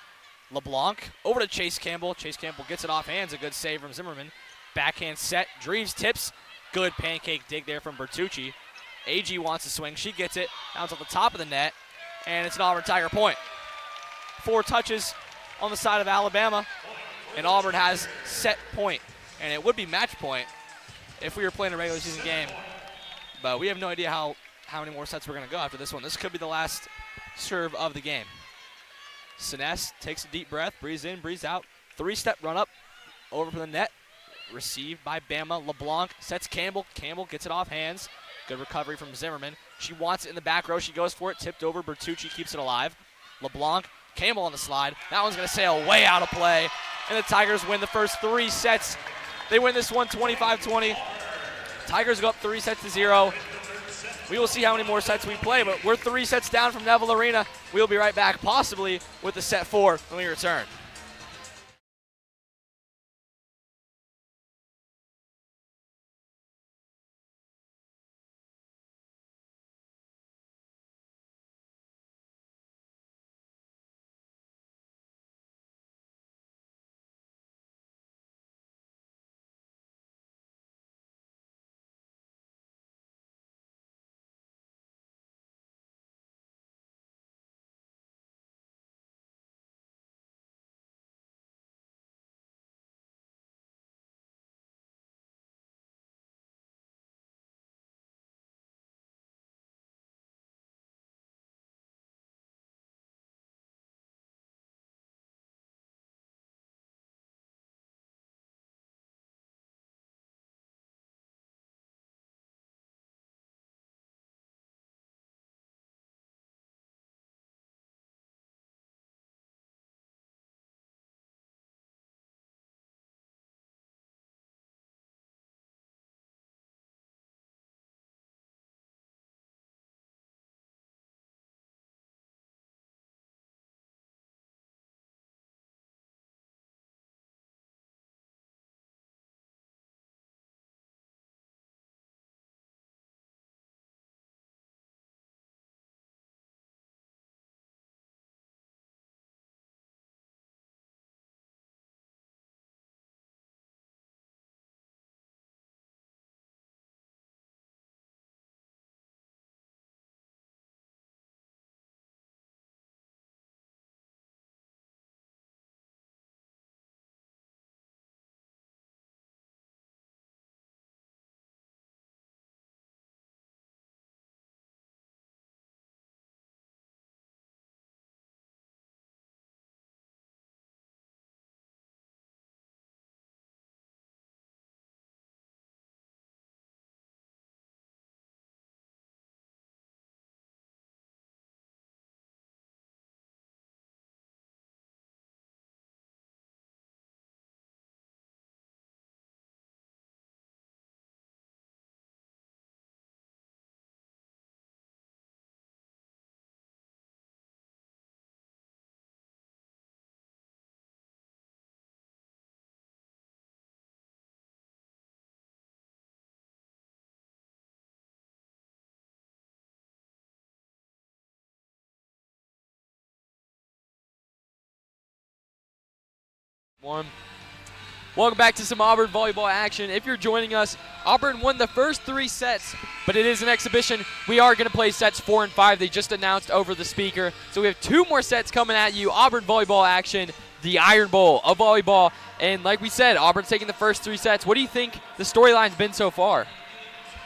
LeBlanc over to Chase Campbell. Chase Campbell gets it off hands, a good save from Zimmerman. Backhand set, Dreves tips. Good pancake dig there from Bertucci. AG wants to swing, she gets it, bounce off the top of the net, and it's an Auburn Tiger point. 4 touches on the side of Alabama, and Auburn has set point, and it would be match point if we were playing a regular season game, but we have no idea how many more sets we're going to go after this one. This could be the last serve of the game. Siness takes a deep breath, breathes in, breathes out. 3-step run up over from the net. Received by Bama. LeBlanc sets Campbell. Campbell gets it off hands. Good recovery from Zimmerman. She wants it in the back row. She goes for it. Tipped over. Bertucci keeps it alive. LeBlanc. Campbell on the slide. That one's going to sail way out of play. And the Tigers win the first 3 sets. They win this one 25-20. Tigers go up 3-0. We will see how many more sets we play, but we're 3 sets down from Neville Arena. We'll be right back, possibly with the set 4 when we return. Welcome back to some Auburn volleyball action. If you're joining us, Auburn won the first 3 sets, but it is an exhibition. We are going to play sets 4 and 5. They just announced over the speaker. So we have 2 more sets coming at you. Auburn volleyball action, the Iron Bowl of volleyball. And like we said, Auburn's taking the first 3 sets. What do you think the storyline's been so far?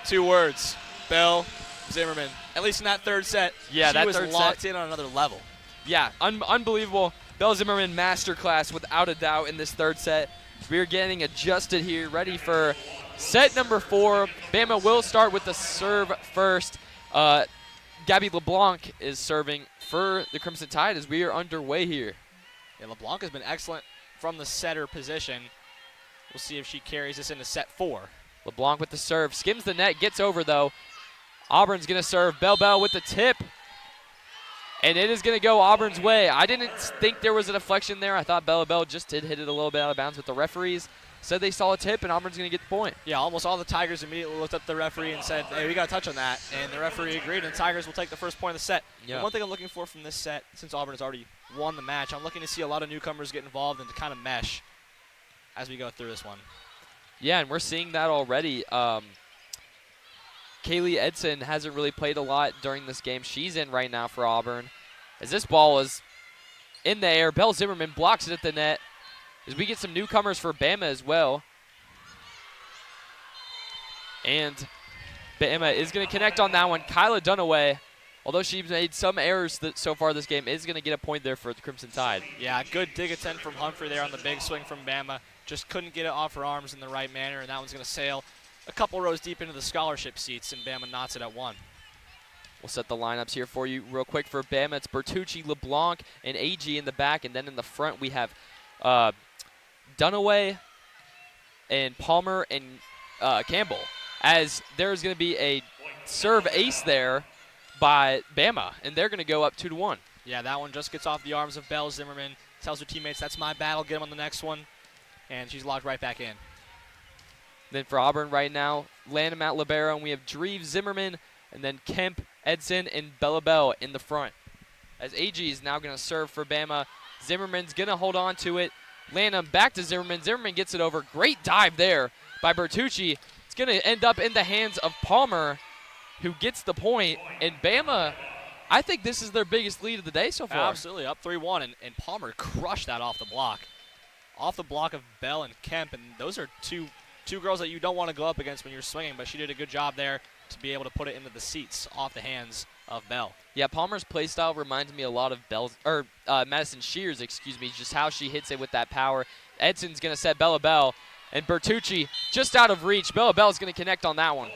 2 words, Bell Zimmerman. At least in that 3rd set, yeah, she was locked in on another level. Yeah, unbelievable. Bell Zimmerman masterclass without a doubt in this 3rd set. We're getting adjusted here, ready for set number 4. Bama will start with the serve first. Gabby LeBlanc is serving for the Crimson Tide as we are underway here. Yeah, LeBlanc has been excellent from the setter position. We'll see if she carries this into set 4. LeBlanc with the serve, skims the net, gets over though. Auburn's going to serve. Bell with the tip. And it is going to go Auburn's way. I didn't think there was a deflection there. I thought Bell just did hit it a little bit out of bounds, but the referees said they saw a tip, and Auburn's going to get the point. Yeah, almost all the Tigers immediately looked up the referee and said, hey, we got to touch on that. And the referee agreed, and the Tigers will take the first point of the set. Yeah. One thing I'm looking for from this set, since Auburn has already won the match, I'm looking to see a lot of newcomers get involved and to kind of mesh as we go through this one. Yeah, and we're seeing that already. Kaylee Edson hasn't really played a lot during this game. She's in right now for Auburn. As this ball is in the air, Belle Zimmerman blocks it at the net. As we get some newcomers for Bama as well. And Bama is going to connect on that one. Kyla Dunaway, although she's made some errors so far this game, is going to get a point there for the Crimson Tide. Yeah, good dig attempt from Humphrey there on the big swing from Bama. Just couldn't get it off her arms in the right manner, and that one's going to sail a couple rows deep into the scholarship seats, and Bama knots it at 1. We'll set the lineups here for you real quick for Bama. It's Bertucci, LeBlanc, and AG in the back, and then in the front we have Dunaway and Palmer and Campbell, as there's going to be a serve ace there by Bama, and they're going to go up 2-1. Yeah, that one just gets off the arms of Belle Zimmerman, tells her teammates, that's my battle, get them on the next one, and she's locked right back in. Then for Auburn right now, Lanham at libero, and we have Dreve, Zimmerman, and then Kemp, Edson, and Bell in the front. As AG is now going to serve for Bama. Zimmerman's going to hold on to it. Lanham back to Zimmerman. Zimmerman gets it over. Great dive there by Bertucci. It's going to end up in the hands of Palmer, who gets the point. And Bama, I think this is their biggest lead of the day so far. Absolutely, up 3-1, and Palmer crushed that off the block. Off the block of Bell and Kemp, and those are two girls that you don't want to go up against when you're swinging, but she did a good job there to be able to put it into the seats off the hands of Bell. Yeah, Palmer's play style reminds me a lot of Madison Shears, just how she hits it with that power. Edson's going to set Bell, and Bertucci just out of reach. Bell's going to connect on that one.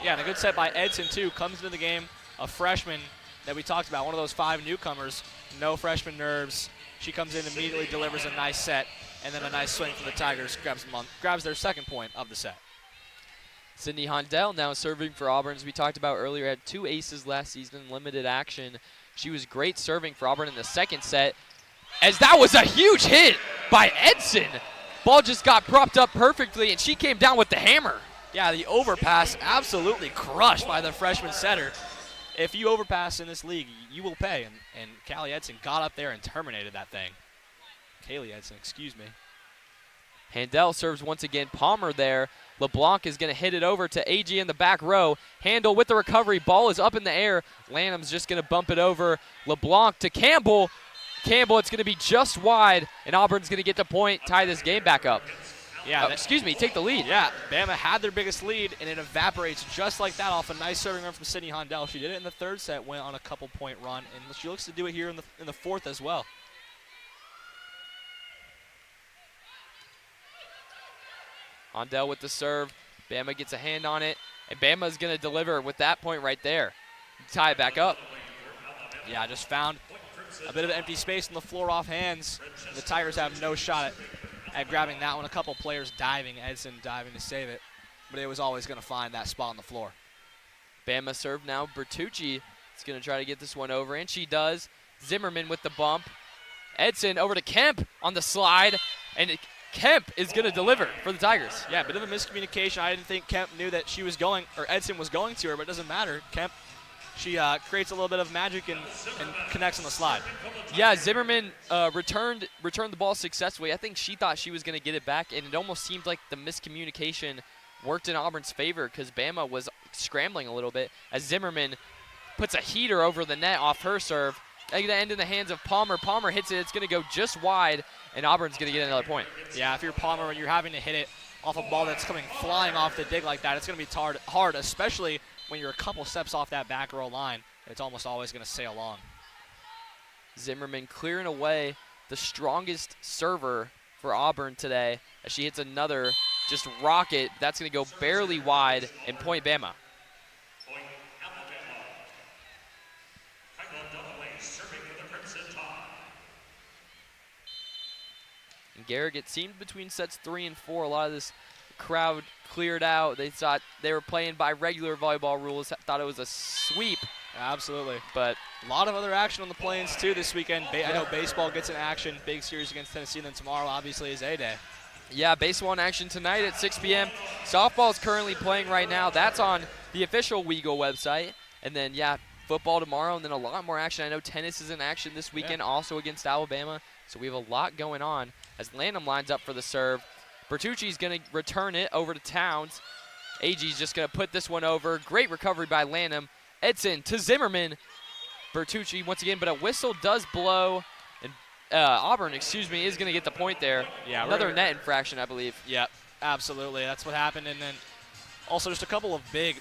Yeah, and a good set by Edson, too. Comes into the game, a freshman that we talked about, one of those 5 newcomers, no freshman nerves. She comes in, immediately delivers a nice set, and then a nice swing for the Tigers, grabs their second point of the set. Sydney Hondell now serving for Auburn. As we talked about earlier, had 2 aces last season in limited action. She was great serving for Auburn in the second set, as that was a huge hit by Edson. Ball just got propped up perfectly, and she came down with the hammer. Yeah, the overpass absolutely crushed by the freshman setter. If you overpass in this league, you will pay, and Callie Edson got up there and terminated that thing. Kaylee Edson, excuse me. Handel serves once again. Palmer there. LeBlanc is going to hit it over to AG in the back row. Handel with the recovery. Ball is up in the air. Lanham's just going to bump it over. LeBlanc to Campbell. Campbell, it's going to be just wide, and Auburn's going to get the point, tie this game back up. Yeah, take the lead. Yeah, Bama had their biggest lead, and it evaporates just like that off a nice serving run from Sydney Hondell. She did it in the third set, went on a couple-point run, and she looks to do it here in the fourth as well. Hondell with the serve. Bama gets a hand on it, and Bama's going to deliver with that point right there. Tie it back up. Yeah, just found a bit of empty space on the floor off hands. The Tigers have no shot at grabbing that one. A couple players diving, Edson diving to save it, but it was always going to find that spot on the floor. Bama serve now. Bertucci is going to try to get this one over, and she does. Zimmerman with the bump. Edson over to Kemp on the slide, and Kemp is going to deliver for the Tigers. Yeah, a bit of a miscommunication. I didn't think Kemp knew that she was going, or Edson was going to her, but it doesn't matter. Kemp, she creates a little bit of magic and connects on the slide. Yeah, Zimmerman returned the ball successfully. I think she thought she was going to get it back, and it almost seemed like the miscommunication worked in Auburn's favor because Bama was scrambling a little bit as Zimmerman puts a heater over the net off her serve. Going to end in the hands of Palmer. Palmer hits it. It's going to go just wide, and Auburn's going to get another point. Yeah, if you're Palmer and you're having to hit it off a ball that's coming flying off the dig like that, it's going to be hard, especially when you're a couple steps off that back row line. It's almost always going to sail along. Zimmerman clearing away the strongest server for Auburn today as she hits another just rocket. That's going to go barely wide and point Bama. And Garrett, it seemed between sets 3 and 4, a lot of this crowd cleared out. They thought they were playing by regular volleyball rules, thought it was a sweep. Absolutely. But a lot of other action on the Plains, too, this weekend. I know baseball gets in action. Big series against Tennessee. And then tomorrow, obviously, is A-Day. Yeah, baseball in action tonight at 6 p.m. Softball is currently playing right now. That's on the official WEGL website. And then, yeah, football tomorrow, and then a lot more action. I know tennis is in action this weekend, also against Alabama. So we have a lot going on as Lanham lines up for the serve. Bertucci's going to return it over to Towns. Agee's just going to put this one over. Great recovery by Lanham. Edson to Zimmerman. Bertucci once again, but a whistle does blow. And Auburn, is going to get the point there. Yeah, another net infraction, I believe. Yep, absolutely. That's what happened. And then also just a couple of big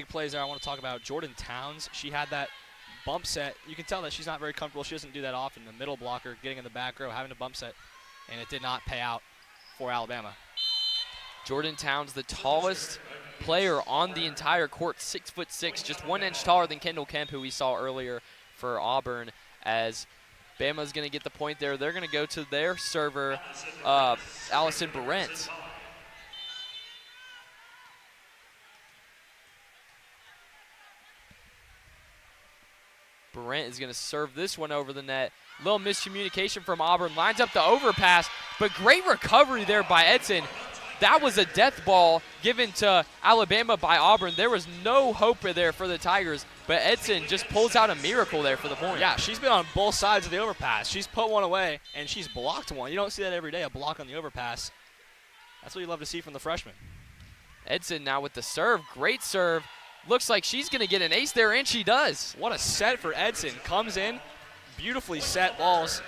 plays there I want to talk about. Jordan Towns, she had that bump set. You can tell that she's not very comfortable. She doesn't do that often. The middle blocker, getting in the back row, having a bump set, and it did not pay out for Alabama. Jordan Towns, the tallest player on the entire court, 6'6", just 1 inch taller than Kendall Kemp, who we saw earlier for Auburn. As Bama's going to get the point there, they're going to go to their server, Allison Barrent. Barrent is going to serve this one over the net. Little miscommunication from Auburn. Lines up the overpass, but great recovery there by Edson. That was a death ball given to Alabama by Auburn. There was no hope there for the Tigers, but Edson just pulls out a miracle there for the point. Yeah, she's been on both sides of the overpass. She's put one away, and she's blocked one. You don't see that every day, a block on the overpass. That's what you love to see from the freshman. Edson now with the serve. Great serve. Looks like she's going to get an ace there, and she does. What a set for Edson. Comes in, beautifully set balls.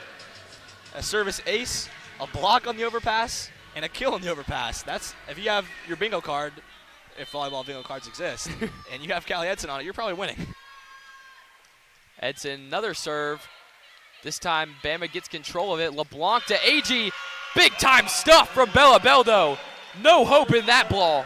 A service ace, a block on the overpass, and a kill on the overpass. That's, if you have your bingo card, if volleyball bingo cards exist, and you have Callie Edson on it, you're probably winning. Edson, another serve. This time, Bama gets control of it. LeBlanc to Agee. Big-time stuff from Bella Beldo. No hope in that ball.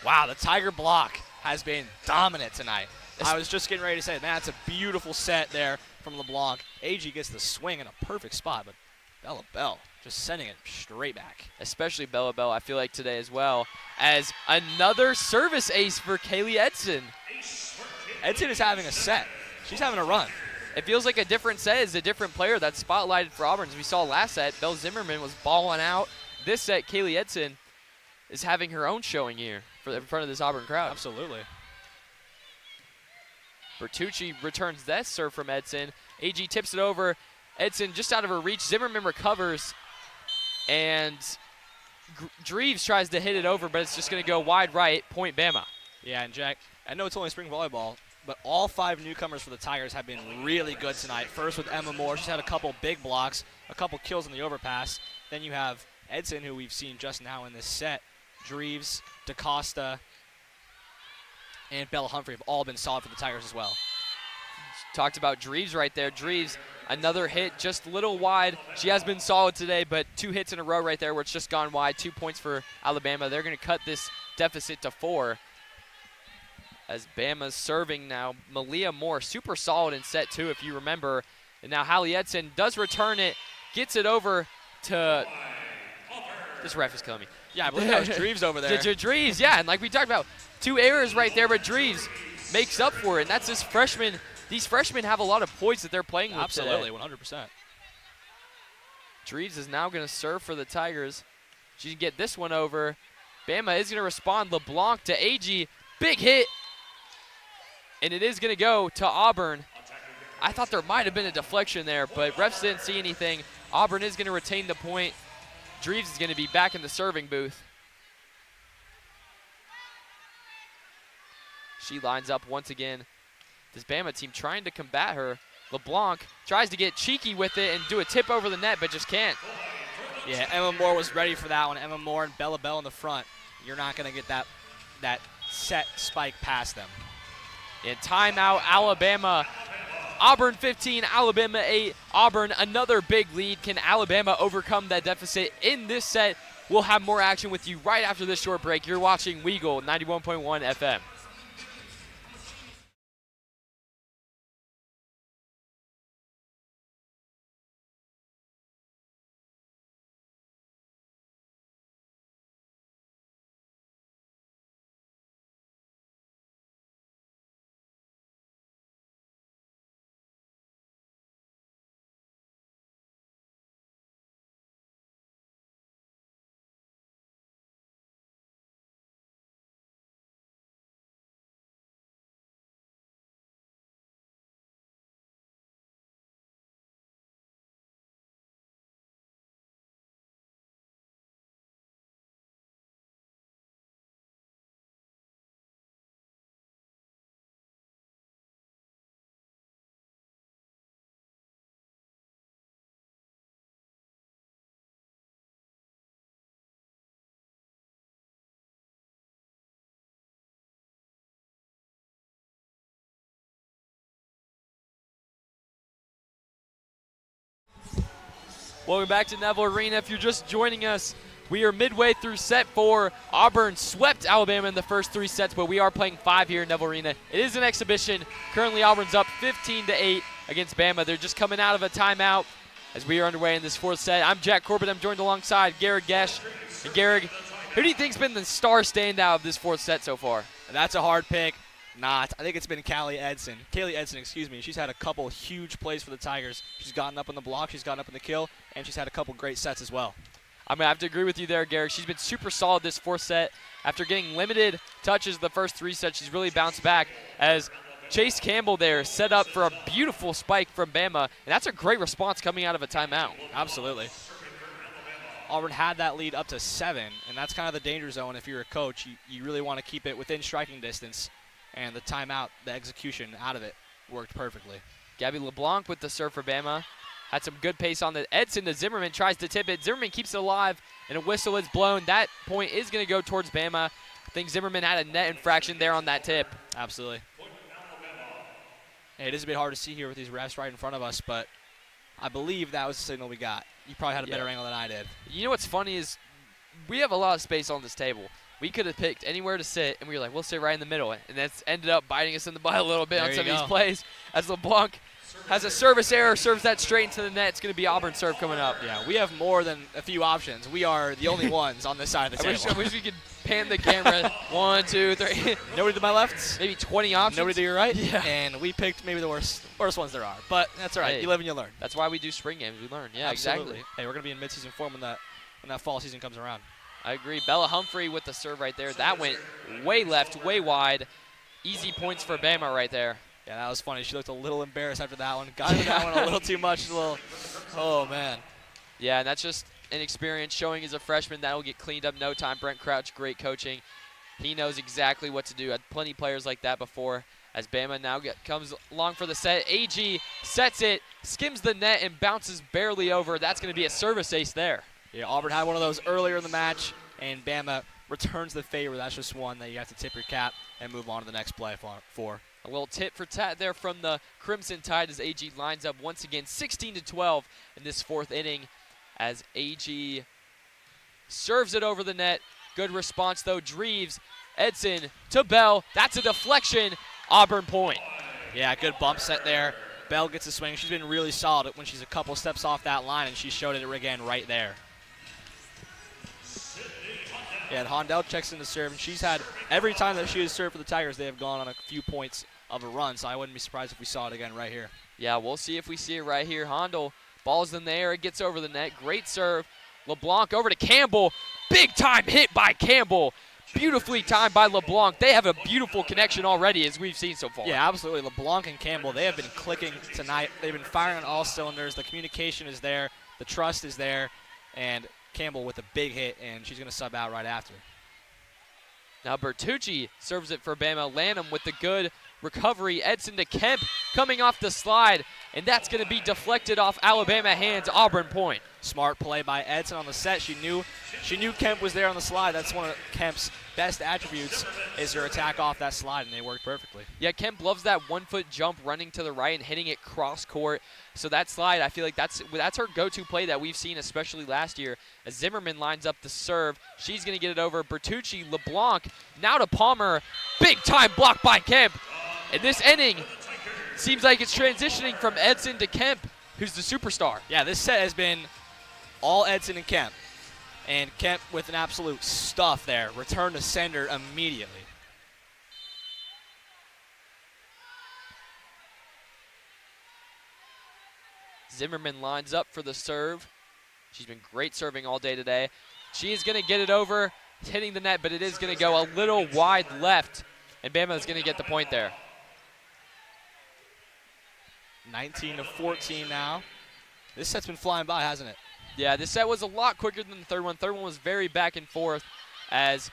Wow, the Tiger block has been dominant tonight. I was just getting ready to say, man, that's a beautiful set there from LeBlanc. Agee gets the swing in a perfect spot, but Bella Bell just sending it straight back. Especially Bella Bell, I feel like today as well, as another service ace for Kaylee Edson. Edson is having a set. She's having a run. It feels like a different set is a different player that's spotlighted for Auburn. As we saw last set, Belle Zimmerman was balling out. This set, Kaylee Edson is having her own showing here in front of this Auburn crowd. Absolutely. Bertucci returns that serve from Edson. Agee tips it over. Edson just out of her reach. Zimmerman recovers. And Dreves tries to hit it over, but it's just going to go wide right. Point Bama. Yeah, and Jack, I know it's only spring volleyball, but all 5 newcomers for the Tigers have been really good tonight. First with Emma Moore. She's had a couple big blocks, a couple kills in the overpass. Then you have Edson, who we've seen just now in this set. Dreves, DaCosta, and Bella Humphrey have all been solid for the Tigers as well. Talked about Dreves right there. Dreves, another hit just a little wide. She has been solid today, but 2 hits in a row right there where it's just gone wide. 2 points for Alabama. They're going to cut this deficit to 4. As Bama's serving now. Malia Moore, super solid in set 2, if you remember. And now Hallie Edson does return it, gets it over to – this ref is killing me. Yeah, I believe that was Dreves over there. Dreves, yeah, and like we talked about, 2 errors right there, but Dreves makes up for it. And that's this freshman. These freshmen have a lot of points that they're playing with Absolutely, today. 100%. Dreves is now going to serve for the Tigers. She can get this one over. Bama is going to respond. LeBlanc to Agee. Big hit. And it is going to go to Auburn. I thought there might have been a deflection there, but refs didn't see anything. Auburn is going to retain the point. Dreves is going to be back in the serving booth. She lines up once again. This Bama team trying to combat her. LeBlanc tries to get cheeky with it and do a tip over the net, but just can't. Yeah, Emma Moore was ready for that one. Emma Moore and Bella Bell in the front. You're not going to get that set spike past them. In timeout, Alabama. Auburn 15, Alabama 8. Auburn, another big lead. Can Alabama overcome that deficit in this set? We'll have more action with you right after this short break. You're watching WEGL 91.1 FM. Welcome back to Neville Arena. If you're just joining us, we are midway through set 4. Auburn swept Alabama in the first 3 sets, but we are playing 5 here in Neville Arena. It is an exhibition. Currently, Auburn's up 15-8 against Bama. They're just coming out of a timeout as we are underway in this 4th set. I'm Jack Corbett. I'm joined alongside Garrett Gesh. And Garrett, who do you think's been the star standout of this 4th set so far? That's a hard pick. I think it's been Kaylee Edson, She's had a couple huge plays for the Tigers. She's gotten up on the block, she's gotten up in the kill, and she's had a couple great sets as well. I'm going to have to agree with you there, Garrett. She's been super solid this 4th set. After getting limited touches the first 3 sets, she's really bounced back as Chase Campbell there set up for a beautiful spike from Bama, and that's a great response coming out of a timeout. Absolutely. Auburn had that lead up to 7, and that's kind of the danger zone if you're a coach. You really want to keep it within striking distance, and the timeout, the execution out of it, worked perfectly. Gabby LeBlanc with the serve for Bama. Had some good pace on the Edson to Zimmerman, tries to tip it. Zimmerman keeps it alive, and a whistle is blown. That point is going to go towards Bama. I think Zimmerman had a net infraction there on that tip. Absolutely. Hey, it is a bit hard to see here with these refs right in front of us, but I believe that was the signal we got. You probably had a better angle than I did. You know what's funny is we have a lot of space on this table. We could have picked anywhere to sit, and we were like, we'll sit right in the middle. And that's ended up biting us in the butt a little bit on some of these plays. As LeBlanc has a service error, serves that straight into the net. It's going to be Auburn serve coming up. Yeah, we have more than a few options. We are the only ones on this side of the table. I wish we could pan the camera. 1, 2, 3. Nobody to my left. Maybe 20 options. Nobody to your right. Yeah. And we picked maybe the worst ones there are. But that's all right. Hey, you live and you learn. That's why we do spring games. We learn. Yeah, Absolutely. exactly. Hey, we're going to be in midseason form when that fall season comes around. I agree. Bella Humphrey with the serve right there. That went way left, way wide. Easy points for Bama right there. Yeah, that was funny. She looked a little embarrassed after that one. Got into that one a little too much. Oh, man. Yeah, and that's just an experience showing as a freshman. That will get cleaned up in no time. Brent Crouch, great coaching. He knows exactly what to do. Had plenty of players like that before. As Bama now comes along for the set. AG sets it, skims the net, and bounces barely over. That's going to be a service ace there. Yeah, Auburn had one of those earlier in the match, and Bama returns the favor. That's just one that you have to tip your cap and move on to the next play for. A little tit for tat there from the Crimson Tide as AG lines up once again 16-12 in this 4th inning as AG serves it over the net. Good response though. Dreves, Edson to Bell. That's a deflection. Auburn point. Yeah, good bump set there. Bell gets a swing. She's been really solid when she's a couple steps off that line, and she showed it again right there. Yeah, Hondell checks in the serve, and she's had every time that she has served for the Tigers, they have gone on a few points of a run, so I wouldn't be surprised if we saw it again right here. Yeah, we'll see if we see it right here. Hondell, ball's in the air, it gets over the net. Great serve. LeBlanc over to Campbell. Big time hit by Campbell. Beautifully timed by LeBlanc. They have a beautiful connection already, as we've seen so far. Yeah, absolutely. LeBlanc and Campbell, they have been clicking tonight. They've been firing on all cylinders. The communication is there. The trust is there. And Campbell with a big hit, and she's going to sub out right after. Now Bertucci serves it for Bama. Lanham with the good recovery. Edson to Kemp coming off the slide, and that's going to be deflected off Alabama hands. Auburn point. Smart play by Edson on the set. She knew Kemp was there on the slide. That's one of Kemp's best attributes is her attack off that slide, and they worked perfectly. Yeah, Kemp loves that 1-foot jump running to the right and hitting it cross court. So that slide, I feel like that's her go-to play that we've seen, especially last year. As Zimmerman lines up the serve, she's going to get it over. Bertucci, LeBlanc, now to Palmer. Big-time block by Kemp. And this inning seems like it's transitioning from Edson to Kemp, who's the superstar. Yeah, this set has been all Edson and Kemp. And Kemp with an absolute stuff there. Return to sender immediately. Zimmerman lines up for the serve. She's been great serving all day today. She is going to get it over. It's hitting the net, but it is going to go a little wide left. And Bama is going to get the point there. 19-14 now. This set's been flying by, hasn't it? Yeah, this set was a lot quicker than the third one. Third one was very back and forth as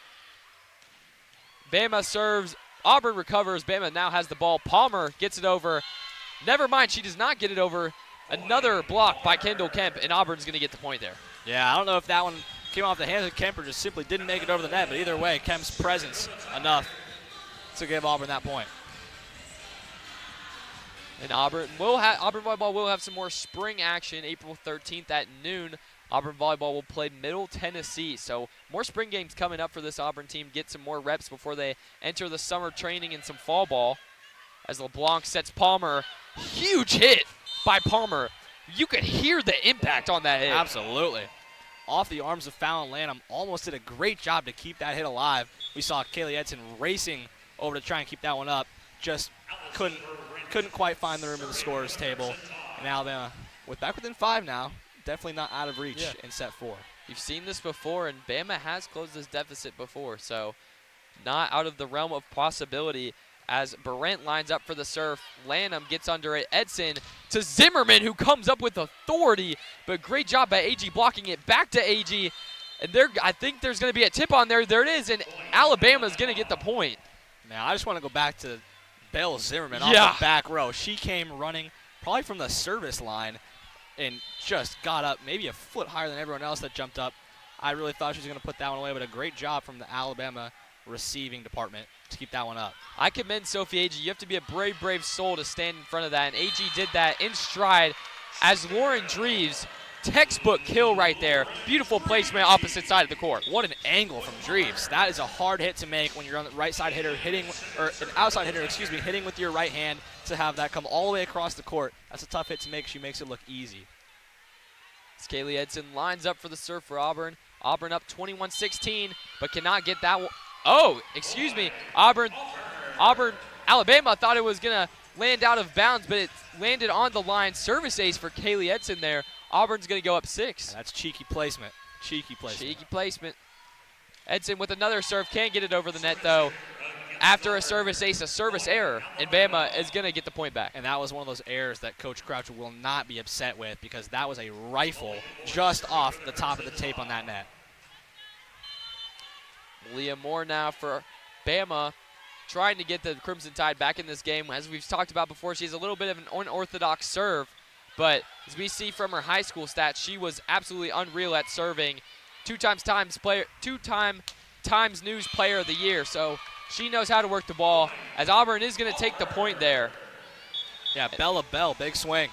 Bama serves. Auburn recovers. Bama now has the ball. Palmer gets it over. Never mind, she does not get it over. Another block by Kendall Kemp, and Auburn's going to get the point there. Yeah, I don't know if that one came off the hands of Kemp or just simply didn't make it over the net, but either way, Kemp's presence enough to give Auburn that point. And Auburn Volleyball will have some more spring action April 13th at noon. Auburn Volleyball will play Middle Tennessee. So more spring games coming up for this Auburn team. Get some more reps before they enter the summer training and some fall ball. As LeBlanc sets Palmer. Huge hit by Palmer. You could hear the impact on that hit. Absolutely. Off the arms of Fallon Lanham. Almost did a great job to keep that hit alive. We saw Kaylee Edson racing over to try and keep that one up. Just couldn't quite find the room in the scorer's table. And Alabama, back within 5 now, definitely not out of reach in set 4. You've seen this before, and Bama has closed this deficit before, so not out of the realm of possibility. As Barrent lines up for the serve, Lanham gets under it. Edson to Zimmerman, who comes up with authority, but great job by AG blocking it back to AG. And I think there's going to be a tip on there. There it is, and Alabama's going to get the point. Now, I just want to go back to Belle Zimmerman off the back row. She came running probably from the service line and just got up maybe a foot higher than everyone else that jumped up. I really thought she was going to put that one away, but a great job from the Alabama receiving department to keep that one up. I commend Sophie Agee. You have to be a brave, brave soul to stand in front of that, and Agee did that in stride as Lauren Dreves, textbook kill right there. Beautiful placement opposite side of the court. What an angle from Dreves. That is a hard hit to make when you're on the right side hitter or an outside hitter, hitting with your right hand to have that come all the way across the court. That's a tough hit to make. She makes it look easy. Kaylee Edson lines up for the serve for Auburn. Auburn up 21-16, but cannot get that one. Oh, excuse me. Alabama thought it was going to land out of bounds, but it landed on the line. Service ace for Kaylee Edson there. Auburn's going to go up 6. That's cheeky placement. Cheeky placement. Edson with another serve. Can't get it over the net, though. After a service ace, a service error, and Bama is going to get the point back. And that was one of those errors that Coach Crouch will not be upset with because that was a rifle just off the top of the tape on that net. Leah Moore now for Bama, trying to get the Crimson Tide back in this game. As we've talked about before, she has a little bit of an unorthodox serve, but as we see from her high school stats, she was absolutely unreal at serving. Two-time Times News Player of the Year, so she knows how to work the ball, as Auburn is going to take the point there. Yeah, Bella Bell, big swing.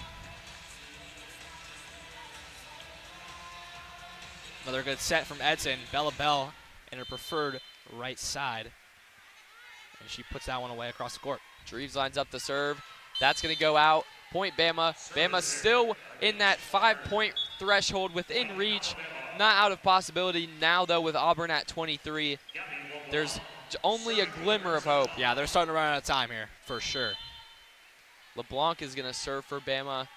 Another good set from Edson. Bella Bell in her preferred right side. And she puts that one away across the court. Dreves lines up the serve. That's going to go out. Point Bama. Bama still in that 5-point threshold within reach. Not out of possibility now, though, with Auburn at 23. There's only a glimmer of hope. Yeah, they're starting to run out of time here, for sure. LeBlanc is going to serve for Bama.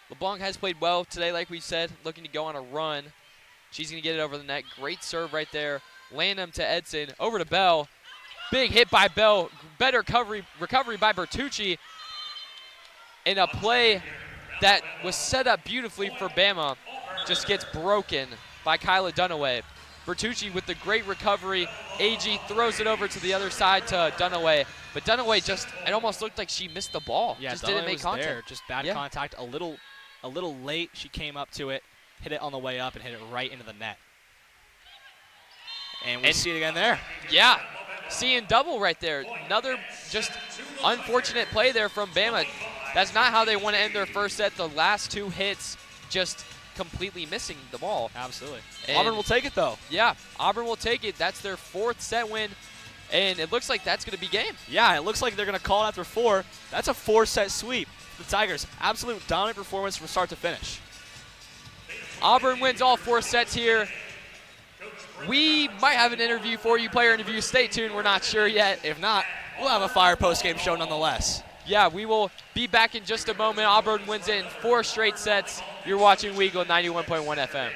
LeBlanc has played well today, like we said, looking to go on a run. She's going to get it over the net. Great serve right there. Lanham to Edson. Over to Bell. Big hit by Bell. Better recovery by Bertucci. In a play that was set up beautifully for Bama, just gets broken by Kyla Dunaway. Bertucci with the great recovery. AG throws it over to the other side to Dunaway. But Dunaway it almost looked like she missed the ball. Yeah, just Dunaway didn't make was contact. There. Just bad contact. A little late. She came up to it, hit it on the way up, and hit it right into the net. And we see it again there. Yeah, seeing double right there. Another just unfortunate play there from Bama. That's not how they want to end their first set. The last 2 hits just completely missing the ball. Absolutely. And Auburn will take it, though. Yeah, Auburn will take it. That's their 4th set win, and it looks like that's going to be game. Yeah, it looks like they're going to call it after 4. That's a 4-set sweep. The Tigers, absolute dominant performance from start to finish. Auburn wins all 4 sets here. We might have an interview for you, player interview. Stay tuned. We're not sure yet. If not, we'll have a fire post-game show nonetheless. Yeah, we will be back in just a moment. Auburn wins it in 4 straight sets. You're watching WEGL 91.1 FM.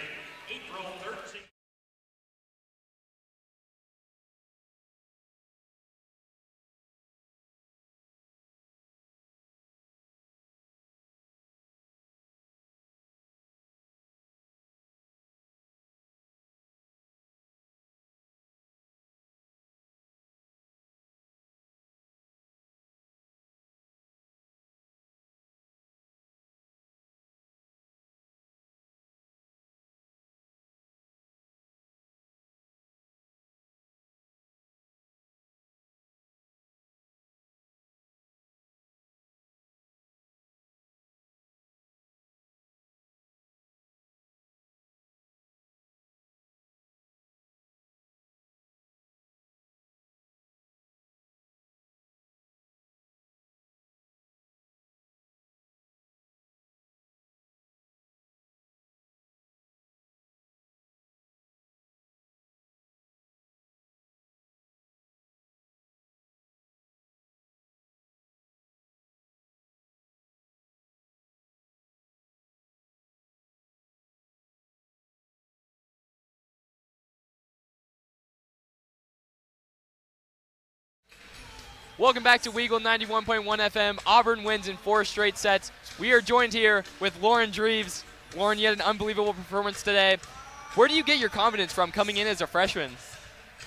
Welcome back to WEGL 91.1 FM. Auburn wins in 4 straight sets. We are joined here with Lauren Dreves. Lauren, you had an unbelievable performance today. Where do you get your confidence from coming in as a freshman?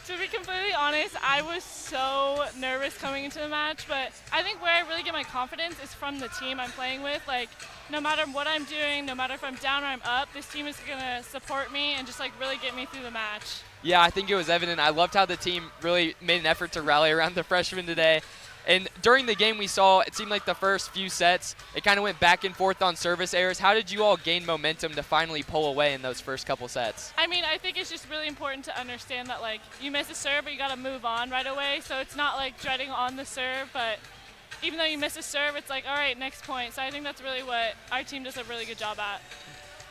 To be completely honest, I was so nervous coming into the match, but I think where I really get my confidence is from the team I'm playing with. Like, no matter what I'm doing, no matter if I'm down or I'm up, this team is going to support me and just, like, really get me through the match. Yeah, I think it was evident. I loved how the team really made an effort to rally around the freshmen today. And during the game we saw, it seemed like the first few sets, it kind of went back and forth on service errors. How did you all gain momentum to finally pull away in those first couple sets? I mean, I think it's just really important to understand that, like, you miss a serve, but you got to move on right away. So it's not, like, dreading on the serve, but even though you miss a serve, it's like, all right, next point. So I think that's really what our team does a really good job at.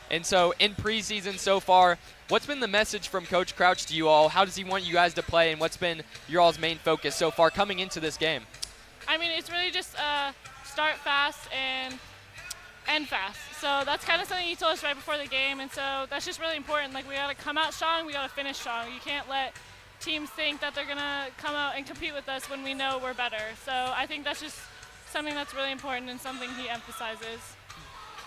And so in preseason so far, what's been the message from Coach Crouch to you all? How does he want you guys to play, and what's been your all's main focus so far coming into this game? I mean, it's really just start fast and end fast. So that's kind of something he told us right before the game, and so that's just really important. Like, we got to come out strong, we got to finish strong. You can't let teams think that they're going to come out and compete with us when we know we're better. So I think that's just something that's really important and something he emphasizes.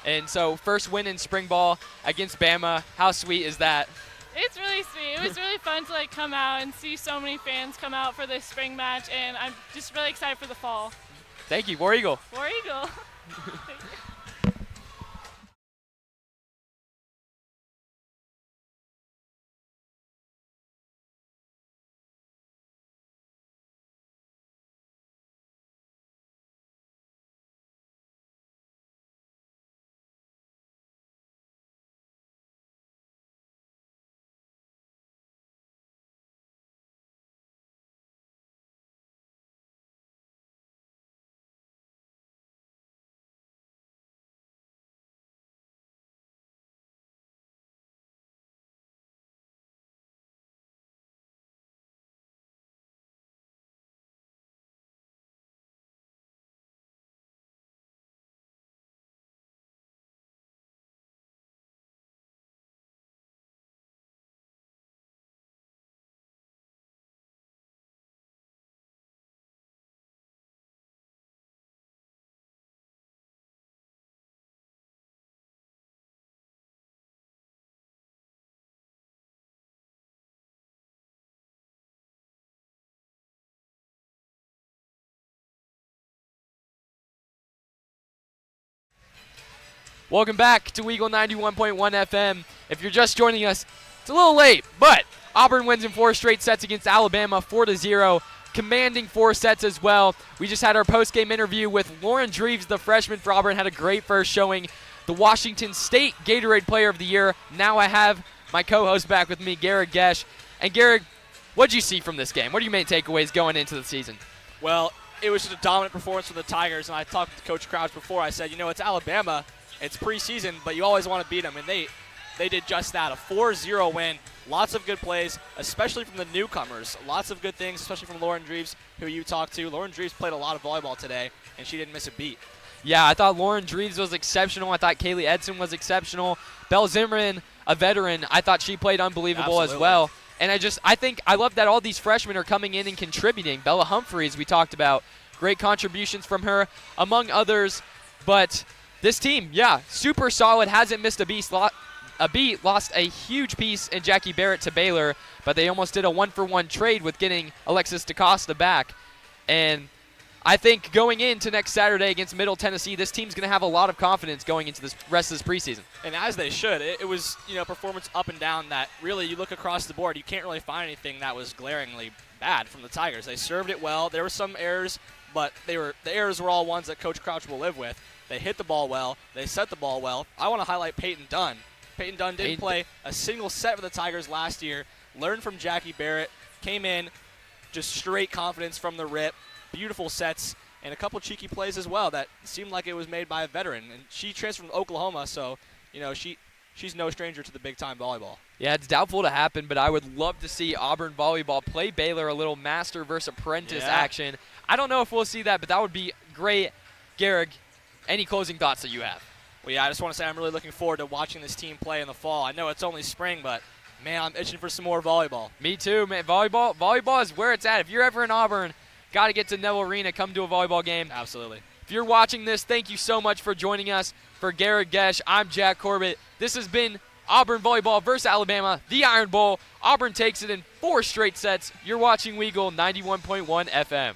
And so first win in spring ball against Bama, how sweet is that? It's really sweet. It was really fun to, like, come out and see so many fans come out for this spring match, and I'm just really excited for the fall. Thank you, War Eagle. War Eagle. Thank you. Welcome back to WEGL 91.1 FM. If you're just joining us, it's a little late, but Auburn wins in 4 straight sets against Alabama, 4-0, commanding 4 sets as well. We just had our post-game interview with Lauren Dreves, the freshman for Auburn, had a great first showing, the Washington State Gatorade Player of the Year. Now I have my co-host back with me, Garrett Gesh. And Garrett, what did you see from this game? What are your main takeaways going into the season? Well, it was just a dominant performance from the Tigers, and I talked to Coach Crouch before. I said, it's Alabama. It's preseason, but you always want to beat them, and they did just that. A 4-0 win. Lots of good plays, especially from the newcomers. Lots of good things, especially from Lauren Dreves, who you talked to. Lauren Dreves played a lot of volleyball today, and she didn't miss a beat. Yeah, I thought Lauren Dreves was exceptional. I thought Kaylee Edson was exceptional. Belle Zimmerman, a veteran, I thought she played unbelievable as well. And I think I love that all these freshmen are coming in and contributing. Bella Humphreys, we talked about. Great contributions from her, among others. But this team, yeah, super solid, hasn't missed a beat, lost a huge piece in Jackie Barrett to Baylor, but they almost did a 1-for-1 trade with getting Alexis DaCosta back. And I think going into next Saturday against Middle Tennessee, this team's going to have a lot of confidence going into this rest of this preseason. And as they should. It was, performance up and down that really you look across the board, you can't really find anything that was glaringly bad from the Tigers. They served it well. There were some errors, but the errors were all ones that Coach Crouch will live with. They hit the ball well. They set the ball well. I want to highlight Peyton Dunn. Peyton Dunn didn't play a single set for the Tigers last year. Learned from Jackie Barrett. Came in, just straight confidence from the rip. Beautiful sets and a couple cheeky plays as well that seemed like it was made by a veteran. And she transferred from Oklahoma, so she's no stranger to the big-time volleyball. Yeah, it's doubtful to happen, but I would love to see Auburn volleyball play Baylor a little master versus apprentice action. I don't know if we'll see that, but that would be great. Garrick, any closing thoughts that you have? Well, yeah, I just want to say I'm really looking forward to watching this team play in the fall. I know it's only spring, but, man, I'm itching for some more volleyball. Me too, man. Volleyball is where it's at. If you're ever in Auburn, got to get to Neville Arena, come to a volleyball game. Absolutely. If you're watching this, thank you so much for joining us. For Garrett Gesh, I'm Jack Corbett. This has been Auburn Volleyball versus Alabama, the Iron Bowl. Auburn takes it in 4 straight sets. You're watching WEGL 91.1 FM.